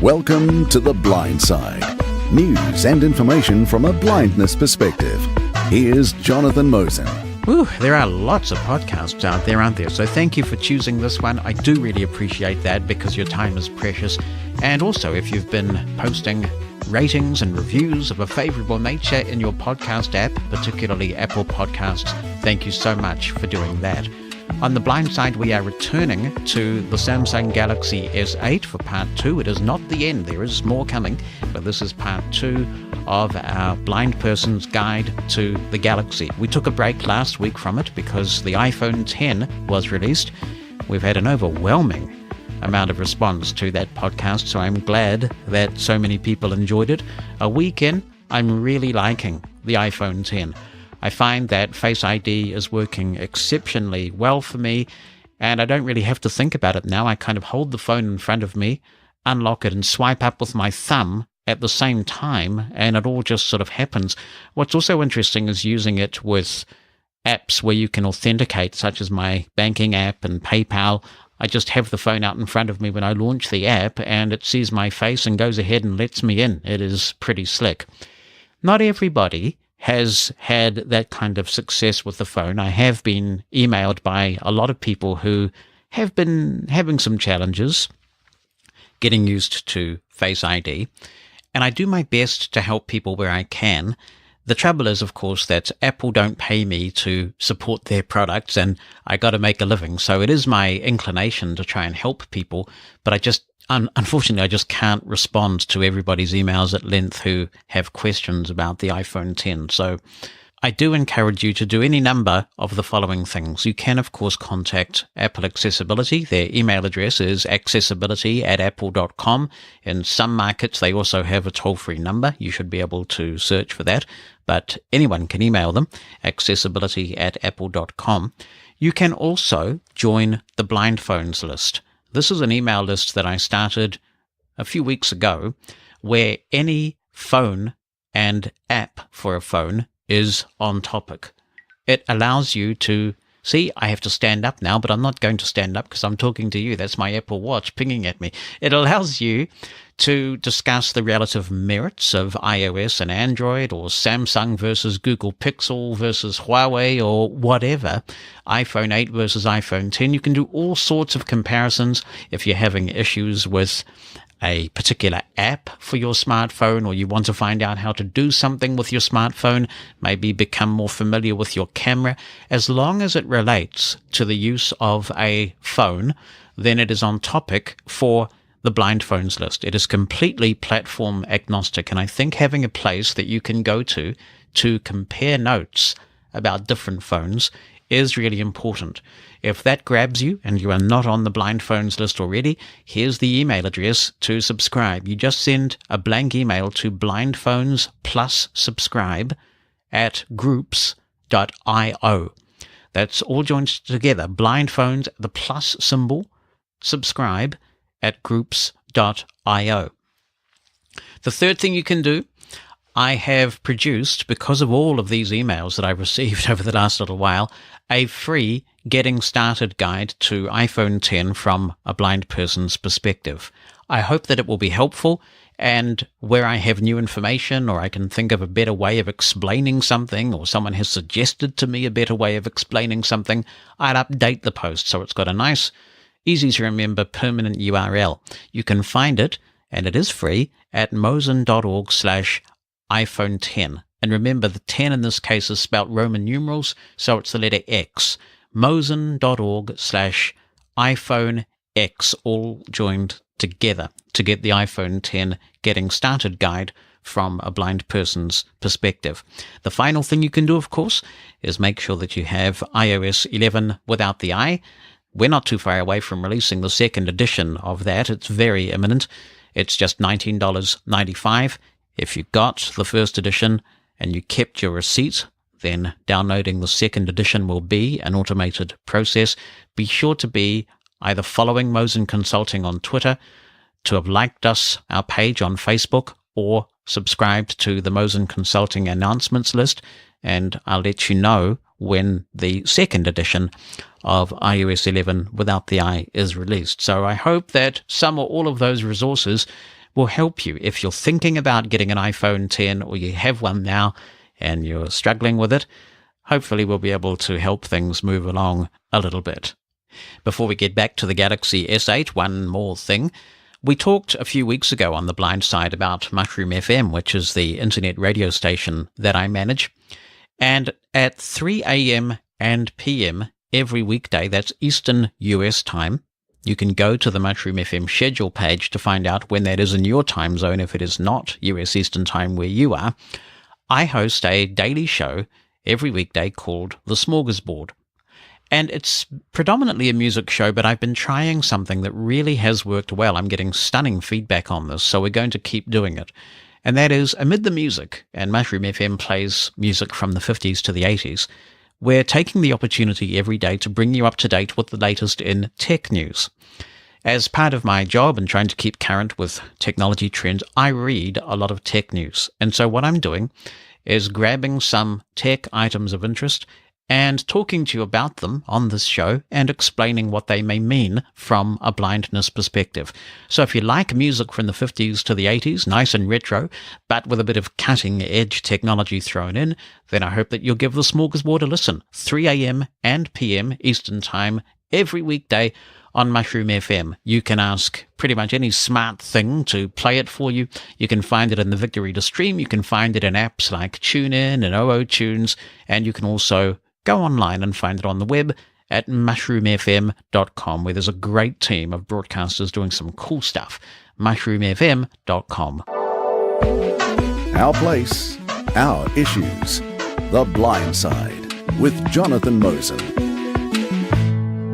Welcome to The Blind Side. News and information from a blindness perspective. Here's Jonathan Mosen. Ooh, there are lots of podcasts out there, aren't there? So thank you for choosing this one. I do really appreciate that because your time is precious. And also, if you've been posting ratings and reviews of a favorable nature in your podcast app, particularly Apple Podcasts, thank you so much for doing that. On the blind side, we are returning to the Samsung Galaxy S8 for part 2. It is not the end. There is more coming, but this is part 2 of our blind person's guide to the Galaxy. We took a break last week from it because the iPhone X was released. We've had an overwhelming amount of response to that podcast, so I'm glad that so many people enjoyed it. A week in, I'm really liking the iPhone X. I find that Face ID is working exceptionally well for me, and I don't really have to think about it now. I kind of hold the phone in front of me, unlock it, and swipe up with my thumb at the same time, and it all just sort of happens. What's also interesting is using it with apps where you can authenticate, such as my banking app and PayPal. I just have the phone out in front of me when I launch the app, and it sees my face and goes ahead and lets me in. It is pretty slick. Not everybody has had that kind of success with the phone. I have been emailed by a lot of people who have been having some challenges getting used to Face ID, and I do my best to help people where I can. The trouble is, of course, that Apple don't pay me to support their products, and I got to make a living. So it is my inclination to try and help people, but unfortunately, I just can't respond to everybody's emails at length who have questions about the iPhone X. So I do encourage you to do any number of the following things. You can, of course, contact Apple Accessibility. Their email address is accessibility@apple.com. In some markets, they also have a toll-free number. You should be able to search for that, but anyone can email them, accessibility@apple.com. You can also join the Blind Phones list. This is an email list that I started a few weeks ago where any phone and app for a phone is on topic. It allows you to see, I have to stand up now, but I'm not going to stand up because I'm talking to you. That's my Apple Watch pinging at me. It allows you to discuss the relative merits of iOS and Android, or Samsung versus Google Pixel versus Huawei, or whatever, iPhone 8 versus iPhone X. You can do all sorts of comparisons if you're having issues with a particular app for your smartphone, or you want to find out how to do something with your smartphone, maybe become more familiar with your camera. As long as it relates to the use of a phone, then it is on topic for the Blind Phones list. It is completely platform agnostic, and I think having a place that you can go to compare notes about different phones is really important. If that grabs you and you are not on the Blind Phones list already, here's the email address to subscribe. You just send a blank email to blindphones+subscribe@groups.io. That's all joined together. Blind Phones, the plus symbol, subscribe@groups.io. The third thing you can do, I have produced, because of all of these emails that I received over the last little while, a free Getting Started guide to iPhone X from a blind person's perspective. I hope that it will be helpful, and where I have new information, or I can think of a better way of explaining something, or someone has suggested to me a better way of explaining something, I'll update the post so it's got a nice, easy to remember permanent URL. You can find it, and it is free, at mosen.org/iPhone X. And remember, the 10 in this case is spelt Roman numerals, so it's the letter X. mosen.org/iPhone X, all joined together to get the iPhone X Getting Started guide from a blind person's perspective. The final thing you can do, of course, is make sure that you have iOS 11 without the I. We're not too far away from releasing the second edition of that. It's very imminent. It's just $19.95. If you got the first edition and you kept your receipt, then downloading the second edition will be an automated process. Be sure to be either following Mosen Consulting on Twitter, to have liked us, our page on Facebook, or subscribed to the Mosen Consulting announcements list, and I'll let you know when the second edition of iOS 11 without the I is released. So I hope that some or all of those resources will help you if you're thinking about getting an iPhone 10 or you have one now and you're struggling with it. Hopefully we'll be able to help things move along a little bit. Before we get back to the Galaxy S8, one more thing. We talked a few weeks ago on The Blind Side about Mushroom FM, which is the internet radio station that I manage. And at 3 a.m. and p.m. every weekday, that's Eastern US time, you can go to the Mushroom FM schedule page to find out when that is in your time zone if it is not US Eastern time where you are. I host a daily show every weekday called The Smorgasbord. And it's predominantly a music show, but I've been trying something that really has worked well. I'm getting stunning feedback on this, so we're going to keep doing it. And that is, amid the music, and Mushroom FM plays music from the 50s to the 80s, we're taking the opportunity every day to bring you up to date with the latest in tech news. As part of my job and trying to keep current with technology trends, I read a lot of tech news. And so what I'm doing is grabbing some tech items of interest and talking to you about them on this show and explaining what they may mean from a blindness perspective. So if you like music from the 50s to the 80s, nice and retro, but with a bit of cutting-edge technology thrown in, then I hope that you'll give The Smorgasbord a listen, 3 a.m. and p.m. Eastern Time, every weekday on Mushroom FM. You can ask pretty much any smart thing to play it for you. You can find it in the Victory to Stream. You can find it in apps like TuneIn and OO Tunes, and you can also go online and find it on the web at mushroomfm.com, where there's a great team of broadcasters doing some cool stuff. mushroomfm.com. Our place, our issues. The Blind Side with Jonathan Mosen.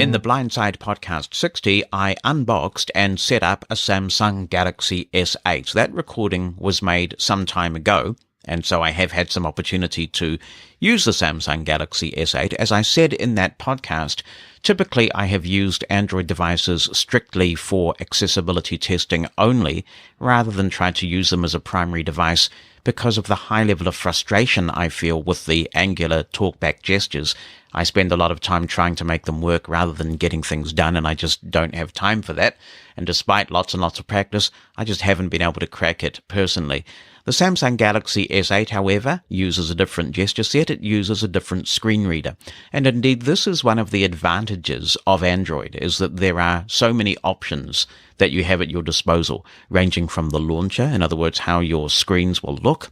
In the Blind Side Podcast 60, I unboxed and set up a Samsung Galaxy S8. That recording was made some time ago, and so I have had some opportunity to use the Samsung Galaxy S8. As I said in that podcast, typically I have used Android devices strictly for accessibility testing only, rather than try to use them as a primary device because of the high level of frustration I feel with the angular talkback gestures. I spend a lot of time trying to make them work rather than getting things done, and I just don't have time for that. And despite lots and lots of practice, I just haven't been able to crack it personally. The Samsung Galaxy S8, however, uses a different gesture set. It uses a different screen reader. And indeed, this is one of the advantages of Android, is that there are so many options that you have at your disposal, ranging from the launcher, in other words, how your screens will look,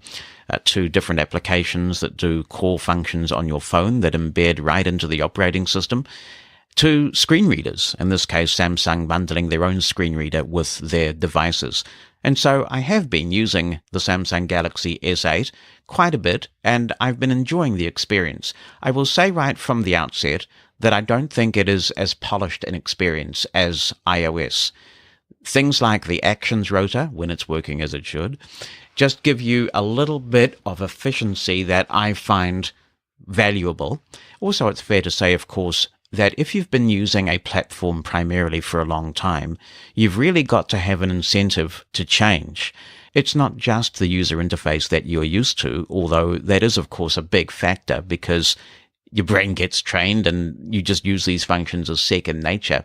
to different applications that do call functions on your phone that embed right into the operating system, to screen readers, in this case Samsung bundling their own screen reader with their devices. And so I have been using the Samsung Galaxy S8 quite a bit, and I've been enjoying the experience. I will say right from the outset that I don't think it is as polished an experience as iOS. Things like the Actions rotor, when it's working as it should, just give you a little bit of efficiency that I find valuable. Also, it's fair to say, of course, that if you've been using a platform primarily for a long time, you've really got to have an incentive to change. It's not just the user interface that you're used to, although that is, of course, a big factor because your brain gets trained and you just use these functions as second nature.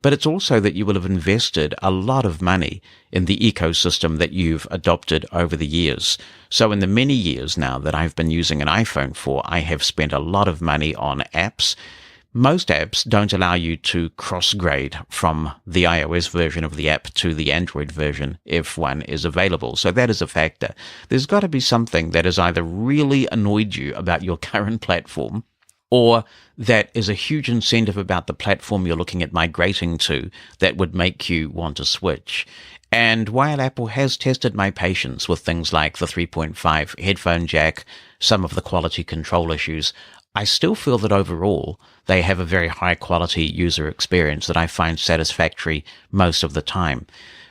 But it's also that you will have invested a lot of money in the ecosystem that you've adopted over the years. So in the many years now that I've been using an iPhone for, I have spent a lot of money on apps. Most apps don't allow you to cross-grade from the iOS version of the app to the Android version if one is available. So that is a factor. There's got to be something that has either really annoyed you about your current platform, or that is a huge incentive about the platform you're looking at migrating to that would make you want to switch. And while Apple has tested my patience with things like the 3.5 headphone jack, some of the quality control issues, I still feel that overall they have a very high quality user experience that I find satisfactory most of the time.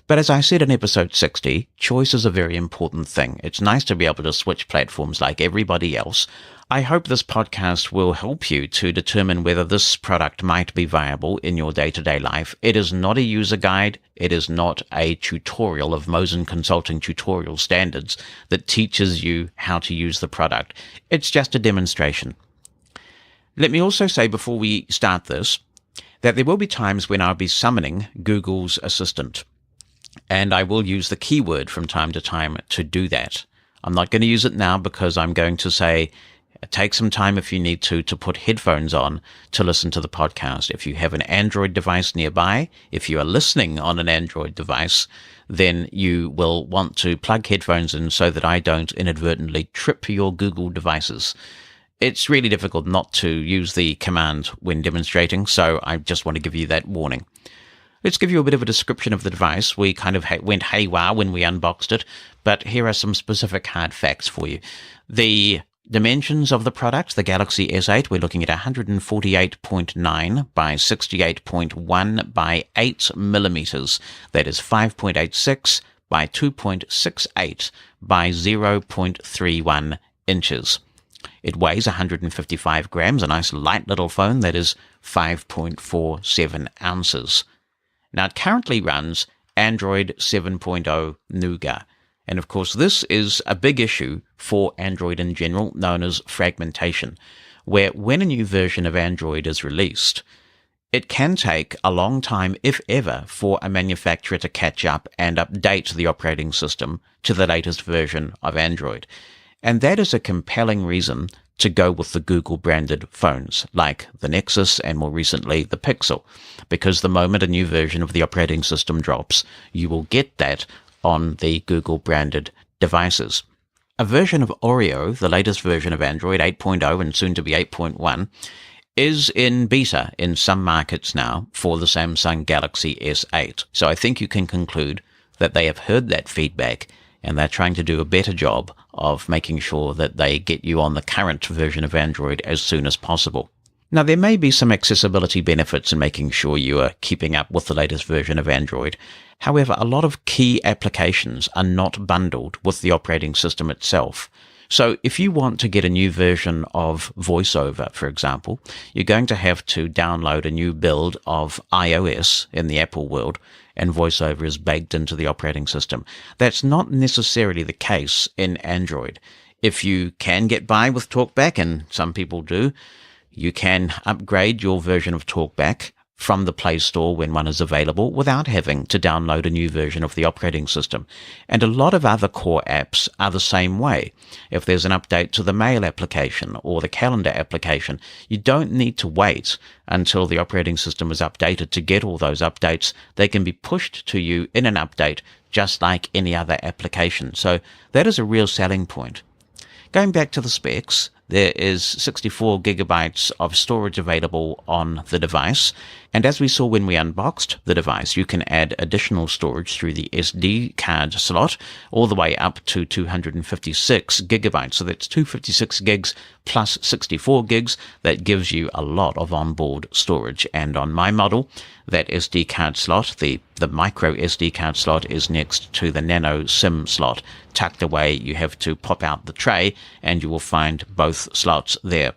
But as I said in episode 60, choice is a very important thing. It's nice to be able to switch platforms like everybody else. I hope this podcast will help you to determine whether this product might be viable in your day-to-day life. It is not a user guide. It is not a tutorial of Mosen Consulting tutorial standards that teaches you how to use the product. It's just a demonstration. Let me also say before we start this, that there will be times when I'll be summoning Google's Assistant. And I will use the keyword from time to time to do that. I'm not going to use it now because I'm going to say, take some time if you need to put headphones on to listen to the podcast. If you have an Android device nearby, if you are listening on an Android device, then you will want to plug headphones in so that I don't inadvertently trip your Google devices. It's really difficult not to use the command when demonstrating, so I just want to give you that warning. Let's give you a bit of a description of the device. We kind of went haywire when we unboxed it, but here are some specific hard facts for you. The dimensions of the product, the Galaxy S8, we're looking at 148.9 by 68.1 by 8 millimeters. That is 5.86 by 2.68 by 0.31 inches. It weighs 155 grams, a nice light little phone that is 5.47 ounces. Now, it currently runs Android 7.0 Nougat. And of course, this is a big issue for Android in general, known as fragmentation, where when a new version of Android is released, it can take a long time, if ever, for a manufacturer to catch up and update the operating system to the latest version of Android. And that is a compelling reason to go with the Google-branded phones, like the Nexus and more recently the Pixel, because the moment a new version of the operating system drops, you will get that on the Google-branded devices. A version of Oreo, the latest version of Android 8.0 and soon to be 8.1, is in beta in some markets now for the Samsung Galaxy S8. So I think you can conclude that they have heard that feedback and they're trying to do a better job of making sure that they get you on the current version of Android as soon as possible. Now, there may be some accessibility benefits in making sure you are keeping up with the latest version of Android. However, a lot of key applications are not bundled with the operating system itself. So if you want to get a new version of VoiceOver, for example, you're going to have to download a new build of iOS in the Apple world, and VoiceOver is baked into the operating system. That's not necessarily the case in Android. If you can get by with TalkBack, and some people do, you can upgrade your version of TalkBack from the Play Store when one is available without having to download a new version of the operating system. And a lot of other core apps are the same way. If there's an update to the Mail application or the Calendar application, you don't need to wait until the operating system is updated to get all those updates. They can be pushed to you in an update just like any other application. So that is a real selling point. Going back to the specs, there is 64 gigabytes of storage available on the device. And as we saw when we unboxed the device, you can add additional storage through the SD card slot all the way up to 256 gigabytes. So that's 256 gigs plus 64 gigs. That gives you a lot of onboard storage. And on my model, that SD card slot, the micro SD card slot, is next to the nano SIM slot. Tucked away, you have to pop out the tray and you will find both slots there.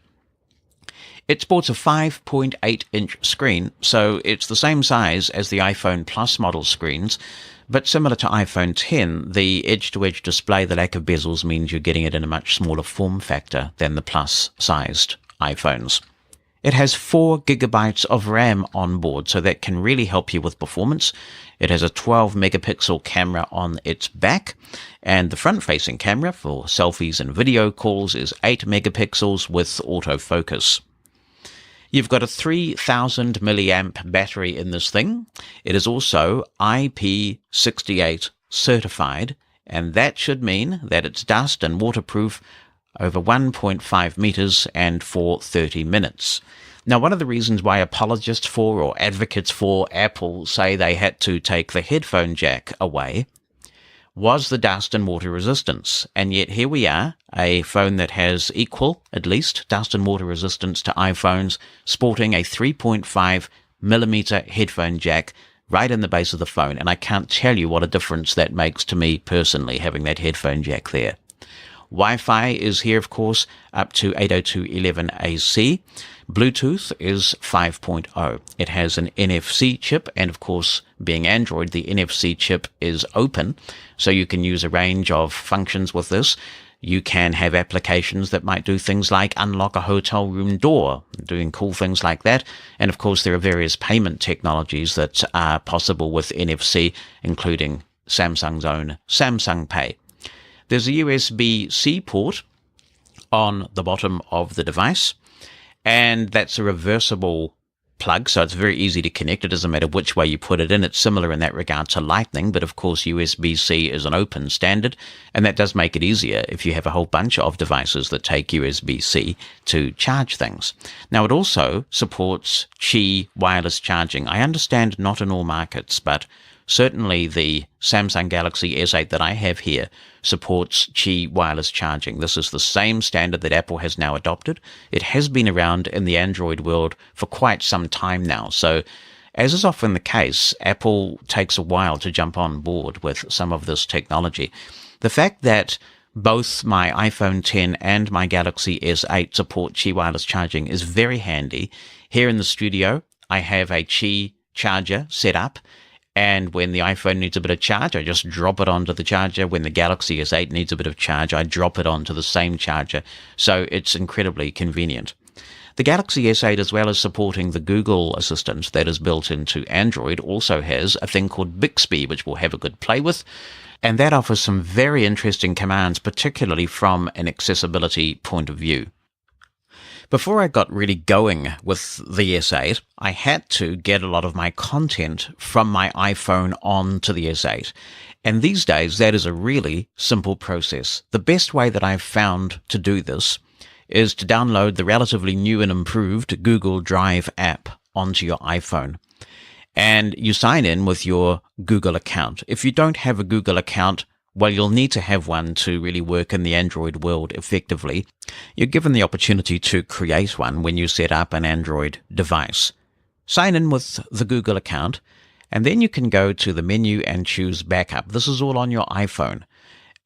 It sports a 5.8-inch screen, so it's the same size as the iPhone Plus model screens, but similar to iPhone X, the edge-to-edge display, the lack of bezels, means you're getting it in a much smaller form factor than the Plus-sized iPhones. It has 4 gigabytes of RAM on board, so that can really help you with performance. It has a 12-megapixel camera on its back, and the front-facing camera for selfies and video calls is 8 megapixels with autofocus. You've got a 3,000 milliamp battery in this thing. It is also IP68 certified, and that should mean that it's dust and waterproof over 1.5 meters and for 30 minutes. Now, one of the reasons why apologists for or advocates for Apple say they had to take the headphone jack away was the dust and water resistance. And yet here we are, a phone that has equal, at least, dust and water resistance to iPhones, sporting a 3.5 millimeter headphone jack right in the base of the phone. And I can't tell you what a difference that makes to me personally, having that headphone jack there. Wi-Fi is here, of course, up to 802.11ac. Bluetooth is 5.0. It has an NFC chip, and of course, being Android, the NFC chip is open, so you can use a range of functions with this. You can have applications that might do things like unlock a hotel room door, doing cool things like that. And of course, there are various payment technologies that are possible with NFC, including Samsung's own Samsung Pay. There's a USB-C port on the bottom of the device, and that's a reversible plug, so it's very easy to connect. It doesn't matter which way you put it in. It's similar in that regard to Lightning, but of course USB-C is an open standard, and that does make it easier if you have a whole bunch of devices that take USB-C to charge things. Now, it also supports Qi wireless charging. I understand not in all markets, but certainly the Samsung Galaxy S8 that I have here supports Qi wireless charging. This is the same standard that Apple has now adopted. It has been around in the Android world for quite some time now. So, as is often the case, Apple takes a while to jump on board with some of this technology. The fact that both my iPhone X and my Galaxy S8 support Qi wireless charging is very handy. Here in the studio, I have a Qi charger set up, and when the iPhone needs a bit of charge, I just drop it onto the charger. When the Galaxy S8 needs a bit of charge, I drop it onto the same charger. So it's incredibly convenient. The Galaxy S8, as well as supporting the Google Assistant that is built into Android, also has a thing called Bixby, which we'll have a good play with. And that offers some very interesting commands, particularly from an accessibility point of view. Before I got really going with the S8, I had to get a lot of my content from my iPhone onto the S8. And these days, that is a really simple process. The best way that I've found to do this is to download the relatively new and improved Google Drive app onto your iPhone. And you sign in with your Google account. If you don't have a Google account, well, you'll need to have one to really work in the Android world effectively. You're given the opportunity to create one when you set up an Android device. Sign in with the Google account, and then you can go to the menu and choose Backup. This is all on your iPhone.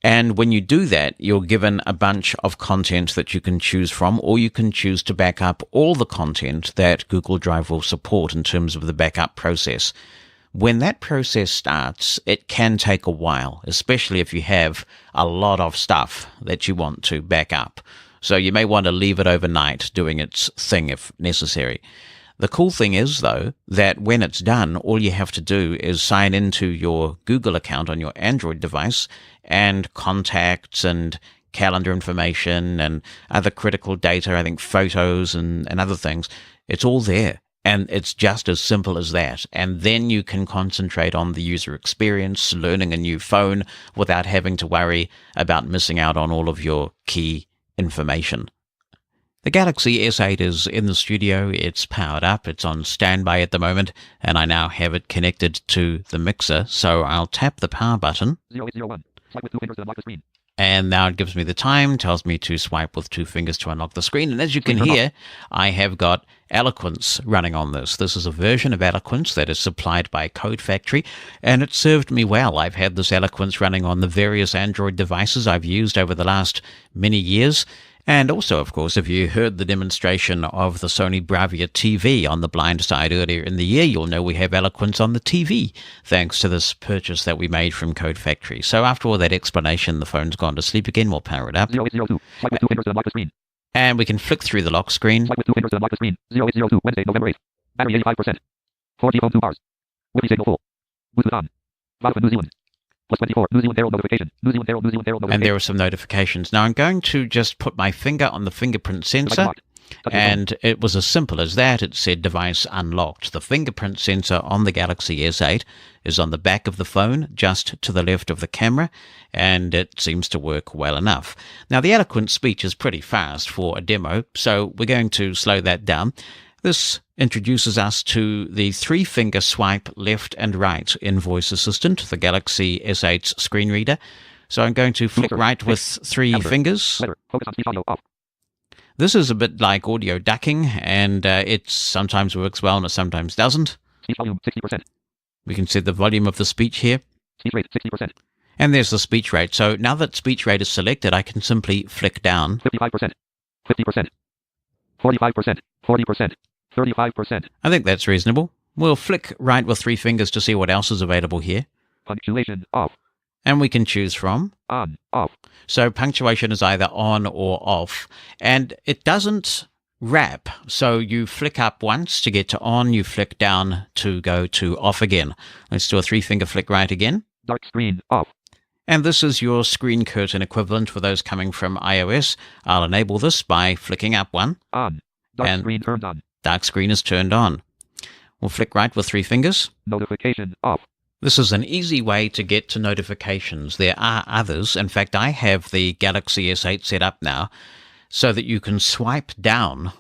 And when you do that, you're given a bunch of content that you can choose from, or you can choose to back up all the content that Google Drive will support in terms of the backup process. When that process starts, it can take a while, especially if you have a lot of stuff that you want to back up. So you may want to leave it overnight doing its thing if necessary. The cool thing is, though, that when it's done, all you have to do is sign into your Google account on your Android device, and contacts and calendar information and other critical data, I think photos and other things, it's all there. And it's just as simple as that. And then you can concentrate on the user experience, learning a new phone without having to worry about missing out on all of your key information. The Galaxy S8 is in the studio. It's powered up. It's on standby at the moment. And I now have it connected to the mixer. So I'll tap the power button. 0801. Swipe with 2 fingers to unlock the screen. And now it gives me the time, tells me to swipe with 2 fingers to unlock the screen. And as you can hear, I have got Eloquence running on this. This is a version of Eloquence that is supplied by Code Factory, and it served me well. I've had this Eloquence running on the various Android devices I've used over the last many years. And also, of course, if you heard the demonstration of the Sony Bravia TV on the blind side earlier in the year, you'll know we have Eloquence on the TV, thanks to this purchase that we made from Code Factory. So after all that explanation, the phone's gone to sleep again. We'll power it up. 0802. Swipe with 2 fingers to unlock the screen. And we can flick through the lock screen. Swipe with 2 fingers to unlock the screen. 0802. Wednesday, November 8th. Battery 85%. 4G phone 2 bars. Wi-Fi signal full. Bluetooth on. Vodafone New Zealand. Plus 24. New Zealand Herald notification. New Zealand Herald notification. And there are some notifications. Now I'm going to just put my finger on the fingerprint sensor. And it was as simple as that. It said device unlocked. The fingerprint sensor on the Galaxy S8 is on the back of the phone, just to the left of the camera, and it seems to work well enough. Now, the Eloquent speech is pretty fast for a demo, so we're going to slow that down. This introduces us to the 3-finger swipe left and right in Voice Assistant, the Galaxy S8's screen reader. So I'm going to flick right with 3 fingers. Focus on speech audio off. This is a bit like audio ducking, and it sometimes works well and it sometimes doesn't. Speech volume 60%. We can set the volume of the speech here. Speech rate 60%. And there's the speech rate. So now that speech rate is selected, I can simply flick down. 55%. 50%. 45%. 40%. 35%. I think that's reasonable. We'll flick right with 3 fingers to see what else is available here. Punctuation off. And we can choose from On. Off. So punctuation is either on or off. And it doesn't wrap. So you flick up once to get to on, you flick down to go to off again. Let's do a 3-finger flick right again. Dark screen, off. And this is your screen curtain equivalent for those coming from iOS. I'll enable this by flicking up one. On. Dark And screen turned on. Dark screen is turned on. We'll flick right with 3 fingers. Notification, off. This is an easy way to get to notifications. There are others. In fact, I have the Galaxy S8 set up now so that you can swipe down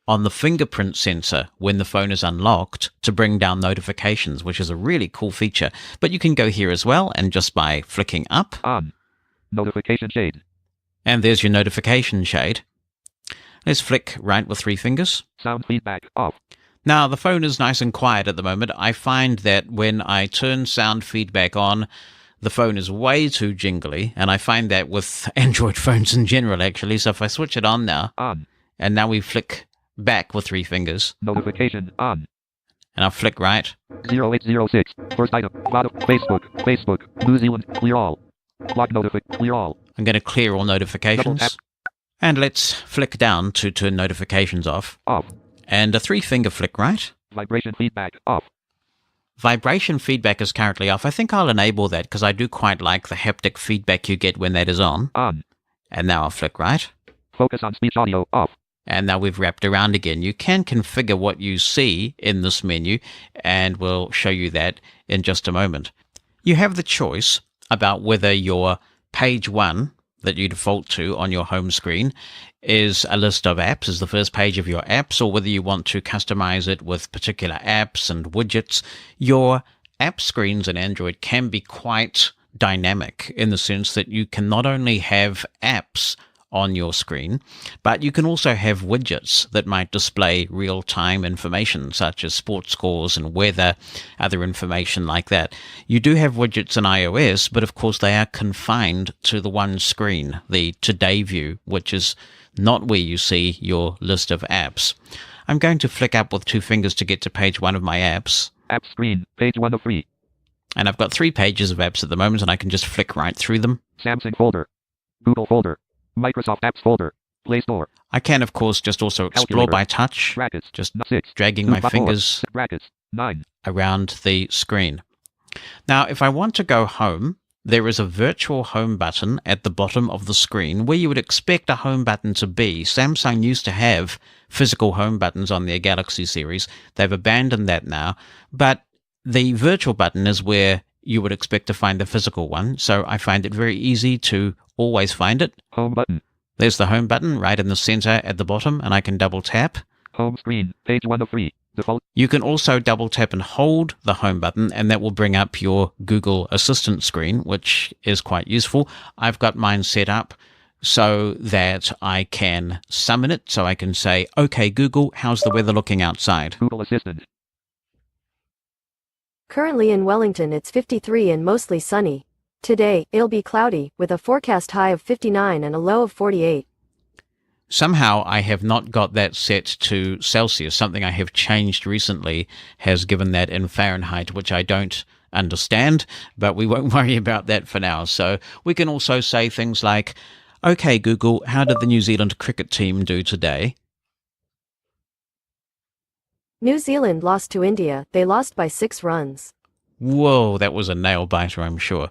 on the fingerprint sensor when the phone is unlocked to bring down notifications, which is a really cool feature. But you can go here as well, and just by flicking up. On. Notification shade. And there's your notification shade. Let's flick right with 3 fingers. Sound feedback, off. Now, the phone is nice and quiet at the moment. I find that when I turn sound feedback on, the phone is way too jingly, and I find that with Android phones in general, actually. So if I switch it on now, and now we flick back with 3 fingers, notification, on. And I'll flick right. 0806, first item, bottom, Facebook, New Zealand, clear all. Lock clear all. I'm going to clear all notifications. And let's flick down to turn notifications off. Off. And a 3-finger flick right. Vibration feedback, off. Vibration feedback is currently off. I think I'll enable that because I do quite like the haptic feedback you get when that is on. On. And now I'll flick right. Focus on speech audio, off. And now we've wrapped around again. You can configure what you see in this menu, and we'll show you that in just a moment. You have the choice about whether your page 1 that you default to on your home screen is a list of apps, is the first page of your apps, or whether you want to customize it with particular apps and widgets. Your app screens in Android can be quite dynamic in the sense that you can not only have apps on your screen, but you can also have widgets that might display real-time information such as sports scores and weather, other information like that. You do have widgets in iOS, but of course they are confined to the one screen, the Today view, which is not where you see your list of apps. I'm going to flick up with 2 fingers to get to page 1 of my apps. App screen, page 1 of 3. And I've got 3 pages of apps at the moment, and I can just flick right through them. Samsung folder, Google folder, Microsoft apps folder, Play Store. I can, of course, just also explore by touch, brackets, just 6, dragging my fingers brackets, 9. around the screen. Now, if I want to go home, there is a virtual home button at the bottom of the screen where you would expect a home button to be. Samsung used to have physical home buttons on their Galaxy series. They've abandoned that now, but the virtual button is where you would expect to find the physical one, so I find it very easy to always find it. Home button. There's the home button right in the center at the bottom, and I can double tap. Home screen, page 1 of 3. Default. You can also double tap and hold the home button, and that will bring up your Google Assistant screen, which is quite useful. I've got mine set up so that I can summon it, so I can say, "Okay, Google, how's the weather looking outside?" Google Assistant. Currently in Wellington it's 53 and mostly sunny. Today, it'll be cloudy, with a forecast high of 59 and a low of 48. Somehow I have not got that set to Celsius. Something I have changed recently has given that in Fahrenheit, which I don't understand, but we won't worry about that for now. So we can also say things like, "Okay, Google, how did the New Zealand cricket team do today?" New Zealand lost to India. They lost by 6 runs. Whoa, that was a nail-biter, I'm sure.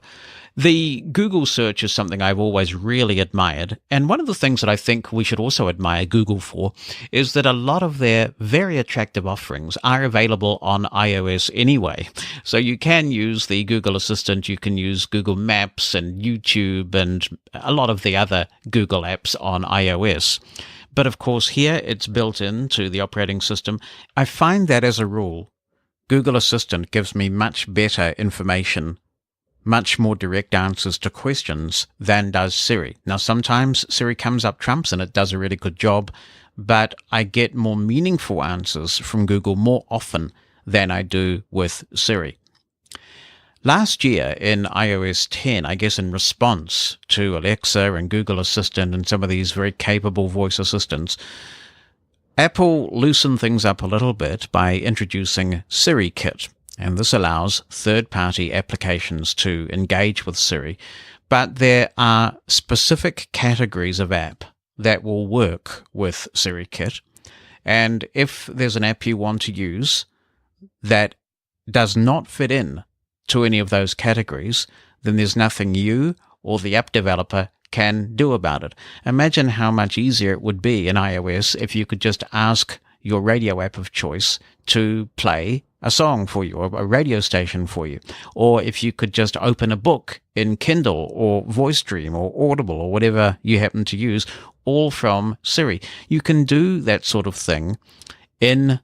The Google search is something I've always really admired, and one of the things that I think we should also admire Google for is that a lot of their very attractive offerings are available on iOS anyway. So you can use the Google Assistant, you can use Google Maps and YouTube and a lot of the other Google apps on iOS. But of course here it's built into the operating system. I find that as a rule, Google Assistant gives me much better information, much more direct answers to questions than does Siri. Now, sometimes Siri comes up trumps and it does a really good job, but I get more meaningful answers from Google more often than I do with Siri. Last year in iOS 10, I guess in response to Alexa and Google Assistant and some of these very capable voice assistants, Apple loosened things up a little bit by introducing Siri Kit, and this allows third-party applications to engage with Siri, but there are specific categories of app that will work with Siri Kit, and if there's an app you want to use that does not fit in to any of those categories, then there's nothing you or the app developer can do about it. Imagine how much easier it would be in iOS if you could just ask your radio app of choice to play a song for you, or a radio station for you. Or if you could just open a book in Kindle or VoiceStream or Audible or whatever you happen to use, all from Siri. You can do that sort of thing in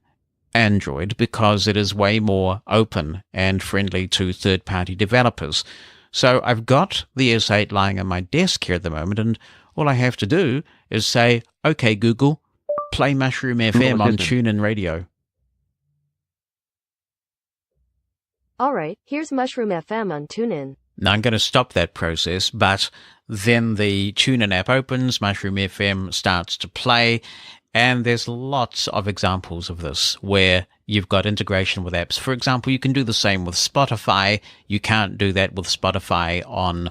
Android because it is way more open and friendly to third-party developers. So I've got the S8 lying on my desk here at the moment, and all I have to do is say, "Okay, Google, play Mushroom FM on TuneIn Radio." All right, here's Mushroom FM on TuneIn. Now I'm going to stop that process, but then the TuneIn app opens, Mushroom FM starts to play, and there's lots of examples of this where you've got integration with apps. For example, you can do the same with Spotify. You can't do that with Spotify on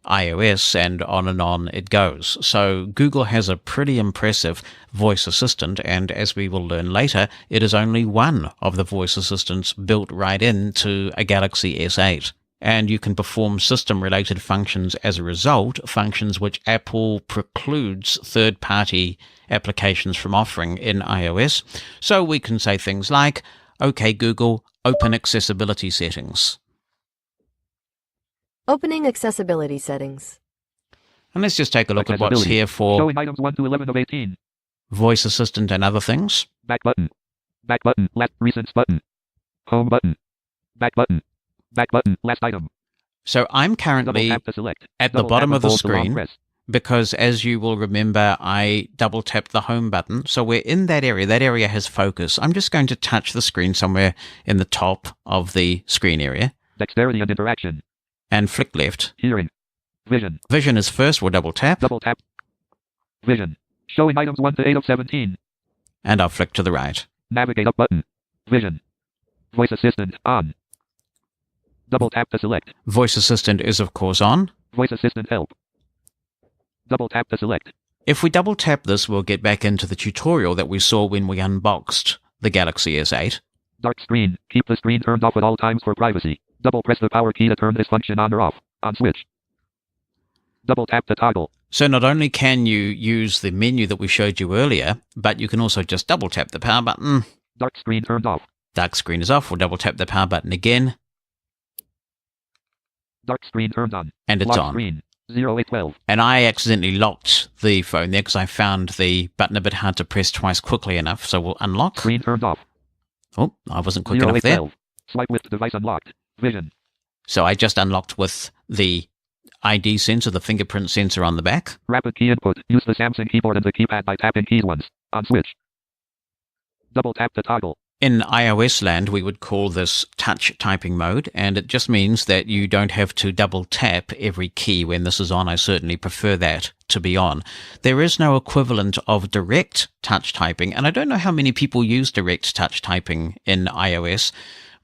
iOS, and on it goes. So Google has a pretty impressive voice assistant, and as we will learn later, it is only one of the voice assistants built right into a Galaxy S8. And you can perform system-related functions as a result, functions which Apple precludes third-party applications from offering in iOS. So we can say things like, "Okay, Google, open accessibility settings." Opening accessibility settings. And let's just take a look at what's here for Showing items 1 to 11 of 18. voice assistant and other things. Back button. Back button. Last recents button. Home button. Back button. Back button. Last item. So I'm Double currently tap to select. at the Double bottom tap of the and hold to long screen press. because, as you will remember, I double tapped the home button. So we're in that area. That area has focus. I'm just going to touch the screen somewhere in the top of the screen area Dexterity and interaction. and flick left. Hearing. Vision. Vision is first. We'll double tap, Double tap. Vision. Showing items 1 to 8 of 17. and I'll flick to the right. Navigate up button. Vision. Voice assistant on. Double tap to select. Voice assistant is, of course, on. Voice assistant help. Double tap to select. If we double tap this, we'll get back into the tutorial that we saw when we unboxed the Galaxy S8. Dark screen. Keep the screen turned off at all times for privacy. Double press the power key to turn this function on or off. On switch. Double tap to toggle. So not only can you use the menu that we showed you earlier, but you can also just double tap the power button. Dark screen turned off. Dark screen is off. We'll double tap the power button again, Dark screen turned on. and it's Lock on. screen. 0812. And I accidentally locked the phone there because I found the button a bit hard to press twice quickly enough. So we'll unlock. Screen turned off. Oh, I wasn't quick enough there. 0812. Swipe with device unlocked. Vision. So I just unlocked with the ID sensor, the fingerprint sensor on the back. Rapid key input. Use the Samsung keyboard and the keypad by tapping keys once. On switch. Double tap to toggle. In iOS land, we would call this touch typing mode, and it just means that you don't have to double tap every key when this is on. I certainly prefer that to be on. There is no equivalent of direct touch typing, and I don't know how many people use direct touch typing in iOS,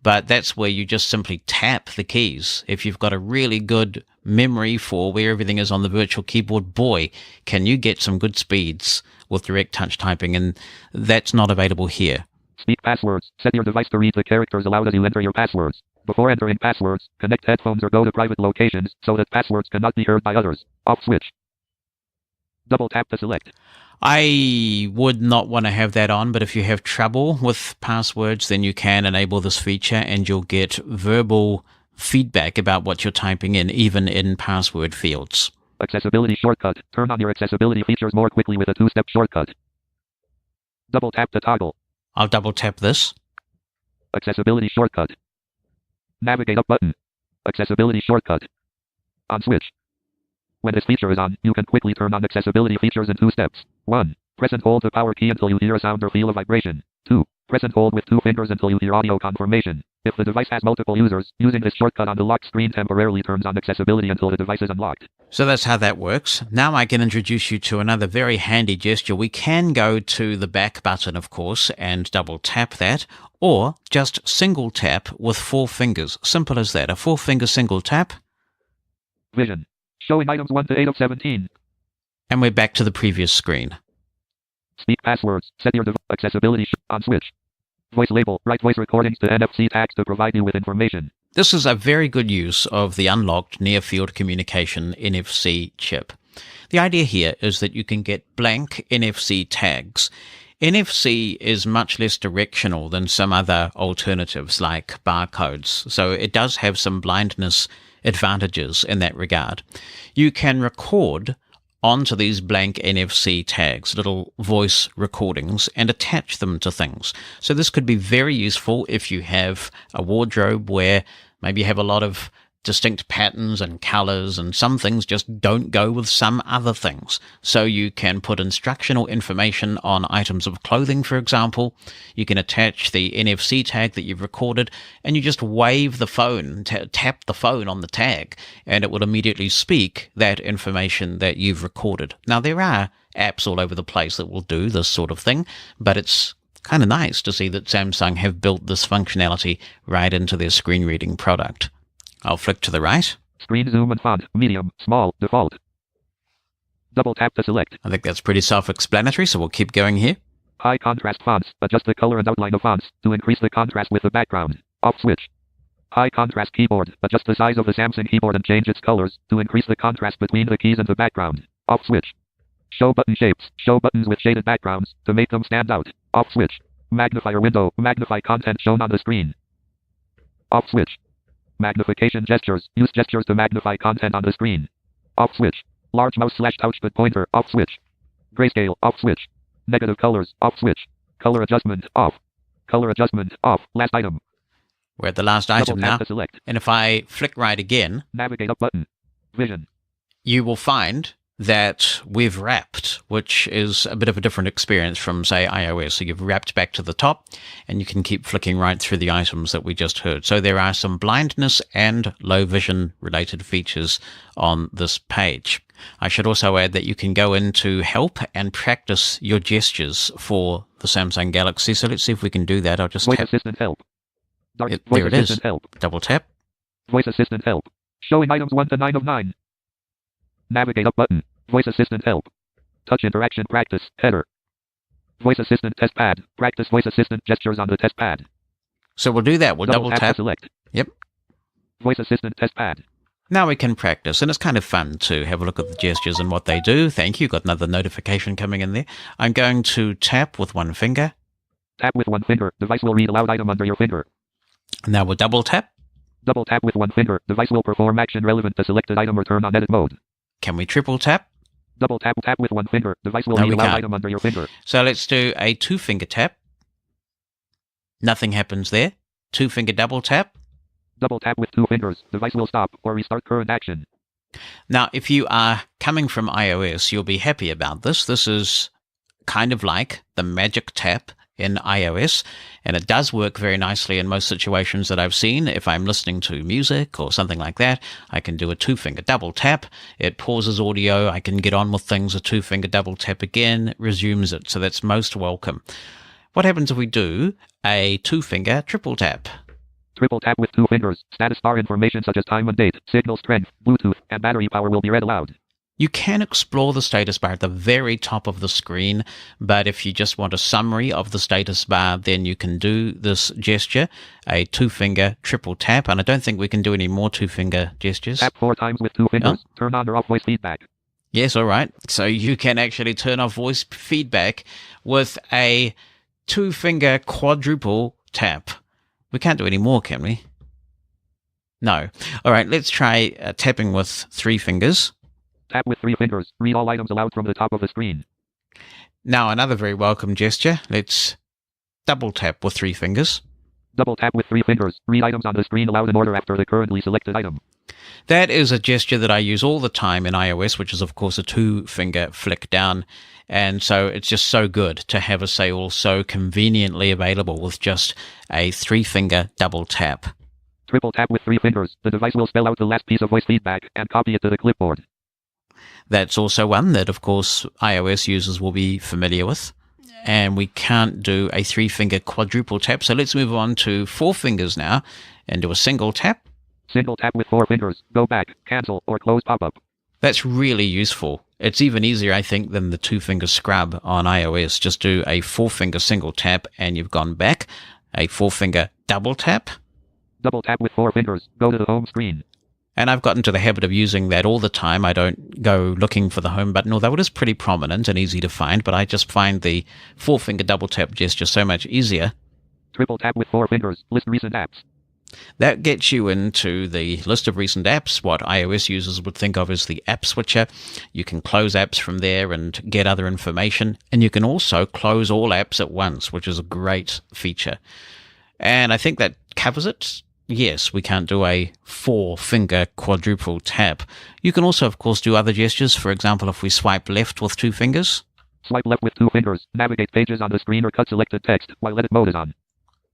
but that's where you just simply tap the keys. If you've got a really good memory for where everything is on the virtual keyboard, boy, can you get some good speeds with direct touch typing, and that's not available here. Speak passwords. Set your device to read the characters allowed as you enter your passwords. Before entering passwords, connect headphones or go to private locations so that passwords cannot be heard by others. Off switch. Double tap to select. I would not want to have that on, but if you have trouble with passwords, then you can enable this feature and you'll get verbal feedback about what you're typing in, even in password fields. Accessibility shortcut. Turn on your accessibility features more quickly with a two-step shortcut. Double tap to toggle. I'll double tap this. Accessibility shortcut. Navigate up button. Accessibility shortcut. On switch. When this feature is on, you can quickly turn on accessibility features in 2 steps. 1. Press and hold the power key until you hear a sound or feel a vibration. 2. Press and hold with 2 fingers until you hear audio confirmation. If the device has multiple users, using this shortcut on the lock screen temporarily turns on accessibility until the device is unlocked. So that's how that works. Now I can introduce you to another very handy gesture. We can go to the back button, of course, and double tap that, or just single tap with 4 fingers. Simple as that. A 4-finger single tap, Vision. Showing items 1 to 8 of 17. and we're back to the previous screen. Speak passwords. Set your accessibility on switch. Voice label. Write voice recordings to NFC tags to provide you with information. This is a very good use of the unlocked near-field communication NFC chip. The idea here is that you can get blank NFC tags. NFC is much less directional than some other alternatives like barcodes, so it does have some blindness advantages in that regard. You can record onto these blank NFC tags, little voice recordings, and attach them to things. So this could be very useful if you have a wardrobe where maybe you have a lot of distinct patterns and colors, and some things just don't go with some other things. So you can put instructional information on items of clothing, for example. You can attach the NFC tag that you've recorded, and you just wave the phone, tap the phone on the tag, and it will immediately speak that information that you've recorded. Now, there are apps all over the place that will do this sort of thing, but it's kind of nice to see that Samsung have built this functionality right into their screen reading product. I'll flick to the right. Screen zoom and font, medium, small, default. Double tap to select. I think that's pretty self-explanatory, so we'll keep going here. High contrast fonts. Adjust the color and outline of fonts to increase the contrast with the background. Off switch. High contrast keyboard. Adjust the size of the Samsung keyboard and change its colors to increase the contrast between the keys and the background. Off switch. Show button shapes. Show buttons with shaded backgrounds to make them stand out. Off switch. Magnifier window. Magnify content shown on the screen. Off switch. Magnification gestures. Use gestures to magnify content on the screen. Off switch. Large mouse / touchpad pointer. Off switch. Grayscale. Off switch. Negative colors. Off switch. Color adjustment. Off. Color adjustment. Off. Last item. We're at the last item Double tap now. to select. And if I flick right again, Navigate up button. Vision. you will find that we've wrapped, which is a bit of a different experience from, say, iOS. So you've wrapped back to the top, and you can keep flicking right through the items that we just heard. So there are some blindness and low vision related features on this page. I should also add that you can go into help and practice your gestures for the Samsung Galaxy. So let's see if we can do that. I'll just Voice tap. assistant help. Voice There it is. assistant help. Double tap. Voice assistant help. Showing items 1 to 9 of 9. Navigate up button. Voice assistant help. Touch interaction practice. Header. Voice assistant test pad. Practice voice assistant gestures on the test pad. So we'll do that. We'll double to tap. select. Yep. Voice assistant test pad. Now we can practice, and it's kind of fun to have a look at the gestures and what they do. Thank you. Got another notification coming in there. I'm going to tap with one finger. Tap with one finger. Device will read aloud item under your finger. Now we'll double tap. Double tap with one finger. Device will perform action relevant to selected item or turn on edit mode. Can we triple tap? Double tap with one finger. Device will No, read we aloud can't. item under your finger. So let's do a two-finger tap. Nothing happens there. Two-finger double tap. Double tap with two fingers. Device will stop or restart current action. Now, if you are coming from iOS, you'll be happy about this. This is kind of like the magic tap in iOS, and it does work very nicely in most situations that I've seen. If I'm listening to music or something like that, I can do a two-finger double tap. It pauses audio. I can get on with things. A two-finger double tap again resumes it, so that's most welcome. What happens if we do a two-finger triple tap? Triple tap with two fingers. Status bar information such as time and date, signal strength, Bluetooth, and battery power will be read aloud. You can explore the status bar at the very top of the screen, but if you just want a summary of the status bar, then you can do this gesture, a two-finger triple tap, and I don't think we can do any more two-finger gestures. Tap 4 times with two fingers. Turn on or off voice feedback. Yes, all right. So you can actually turn off voice feedback with a two-finger quadruple tap. We can't do any more, can we? No. All right, let's try tapping with 3 fingers. Tap with 3 fingers. Read all items aloud from the top of the screen. Now, another very welcome gesture. Let's double tap with 3 fingers. Double tap with 3 fingers. Read items on the screen aloud in order after the currently selected item. That is a gesture that I use all the time in iOS, which is, of course, a 2-finger flick down. And so it's just so good to have a Sayul so conveniently available with just a 3-finger double tap. Triple tap with 3 fingers. The device will spell out the last piece of voice feedback and copy it to the clipboard. That's also one that, of course, iOS users will be familiar with. And we can't do a 3-finger quadruple tap. So let's move on to 4 fingers now and do a single tap. Single tap with 4 fingers. Go back, cancel, or close pop-up. That's really useful. It's even easier, I think, than the 2-finger scrub on iOS. Just do a 4-finger single tap and you've gone back. A 4-finger double tap. Double tap with 4 fingers. Go to the home screen. And I've got into the habit of using that all the time. I don't go looking for the home button, although it is pretty prominent and easy to find, but I just find the 4-finger double tap gesture so much easier. Triple tap with 4 fingers. List recent apps. That gets you into the list of recent apps, what iOS users would think of as the app switcher. You can close apps from there and get other information. And you can also close all apps at once, which is a great feature. And I think that covers it. Yes, we can't do a 4-finger quadruple tap. You can also, of course, do other gestures. For example, if we swipe left with 2 fingers. Swipe left with 2 fingers. Navigate pages on the screen or cut selected text while edit mode is on.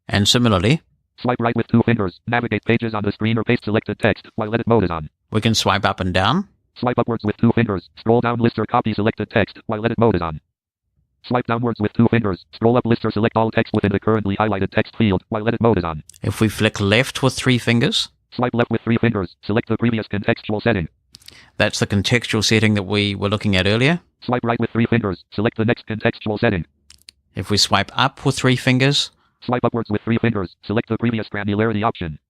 And similarly, swipe right with 2 fingers. Navigate pages on the screen or paste selected text while edit mode is on. We can swipe up and down. Swipe upwards with 2 fingers. Scroll down list or copy selected text while edit mode is on. Swipe downwards with 2 fingers. Scroll up list or select all text within the currently highlighted text field while edit mode is on. If we flick left with 3 fingers. Swipe left with 3 fingers. Select the previous contextual setting. That's the contextual setting that we were looking at earlier. Swipe right with 3 fingers. Select the next contextual setting. If we swipe up with 3 fingers. Swipe upwards with 3 fingers. Select the previous granularity option.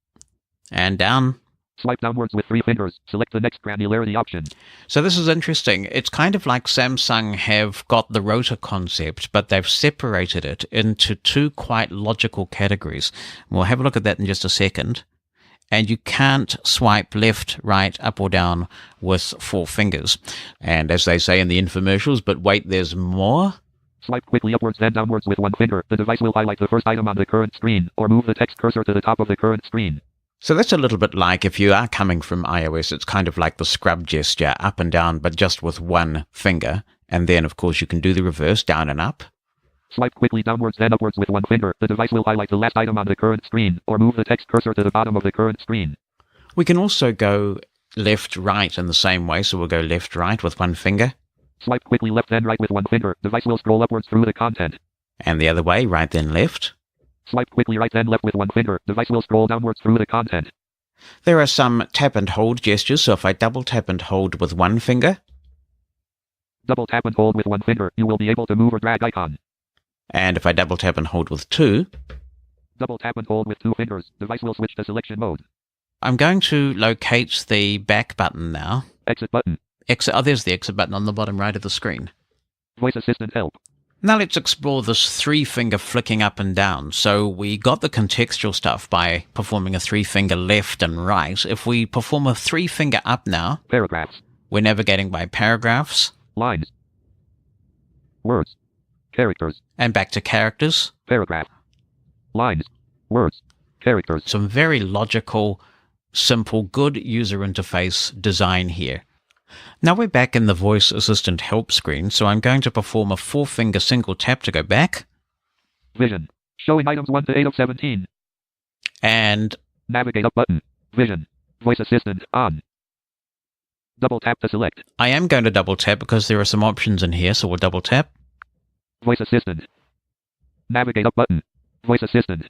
And down. Swipe downwards with 3 fingers. Select the next granularity option. So this is interesting. It's kind of like Samsung have got the rotor concept, but they've separated it into 2 quite logical categories. We'll have a look at that in just a second. And you can't swipe left, right, up or down with 4 fingers. And as they say in the infomercials, but wait, there's more. Swipe quickly upwards then downwards with 1 finger. The device will highlight the first item on the current screen, or move the text cursor to the top of the current screen. So that's a little bit like, if you are coming from iOS, it's kind of like the scrub gesture, up and down, but just with 1 finger. And then, of course, you can do the reverse, down and up. Swipe quickly downwards then upwards with 1 finger. The device will highlight the last item on the current screen, or move the text cursor to the bottom of the current screen. We can also go left, right in the same way, so we'll go left, right with 1 finger. Swipe quickly left then right with 1 finger. Device will scroll upwards through the content. And the other way, right then left. Swipe quickly right then left with 1 finger. Device will scroll downwards through the content. There are some tap and hold gestures, so if I double tap and hold with 1 finger. Double tap and hold with 1 finger, you will be able to move or drag icon. And if I double tap and hold with 2. Double tap and hold with 2 fingers. Device will switch to selection mode. I'm going to locate the back button now. Exit button. Exit. Oh, there's the exit button on the bottom right of the screen. Voice assistant help. Now let's explore this 3-finger flicking up and down. So we got the contextual stuff by performing a 3-finger left and right. If we perform a 3-finger up now, Paragraphs. we're navigating by paragraphs. Lines. Words. Characters. And back to characters. Paragraph. Lines. Words. Characters. Some very logical, simple, good user interface design here. Now we're back in the voice assistant help screen, so I'm going to perform a 4-finger single tap to go back. Vision. Showing items 1 to 8 of 17. And Navigate up button. Vision. Voice assistant on. Double tap to select. I am going to double tap because there are some options in here, so we'll double tap. Voice assistant. Navigate up button. Voice assistant.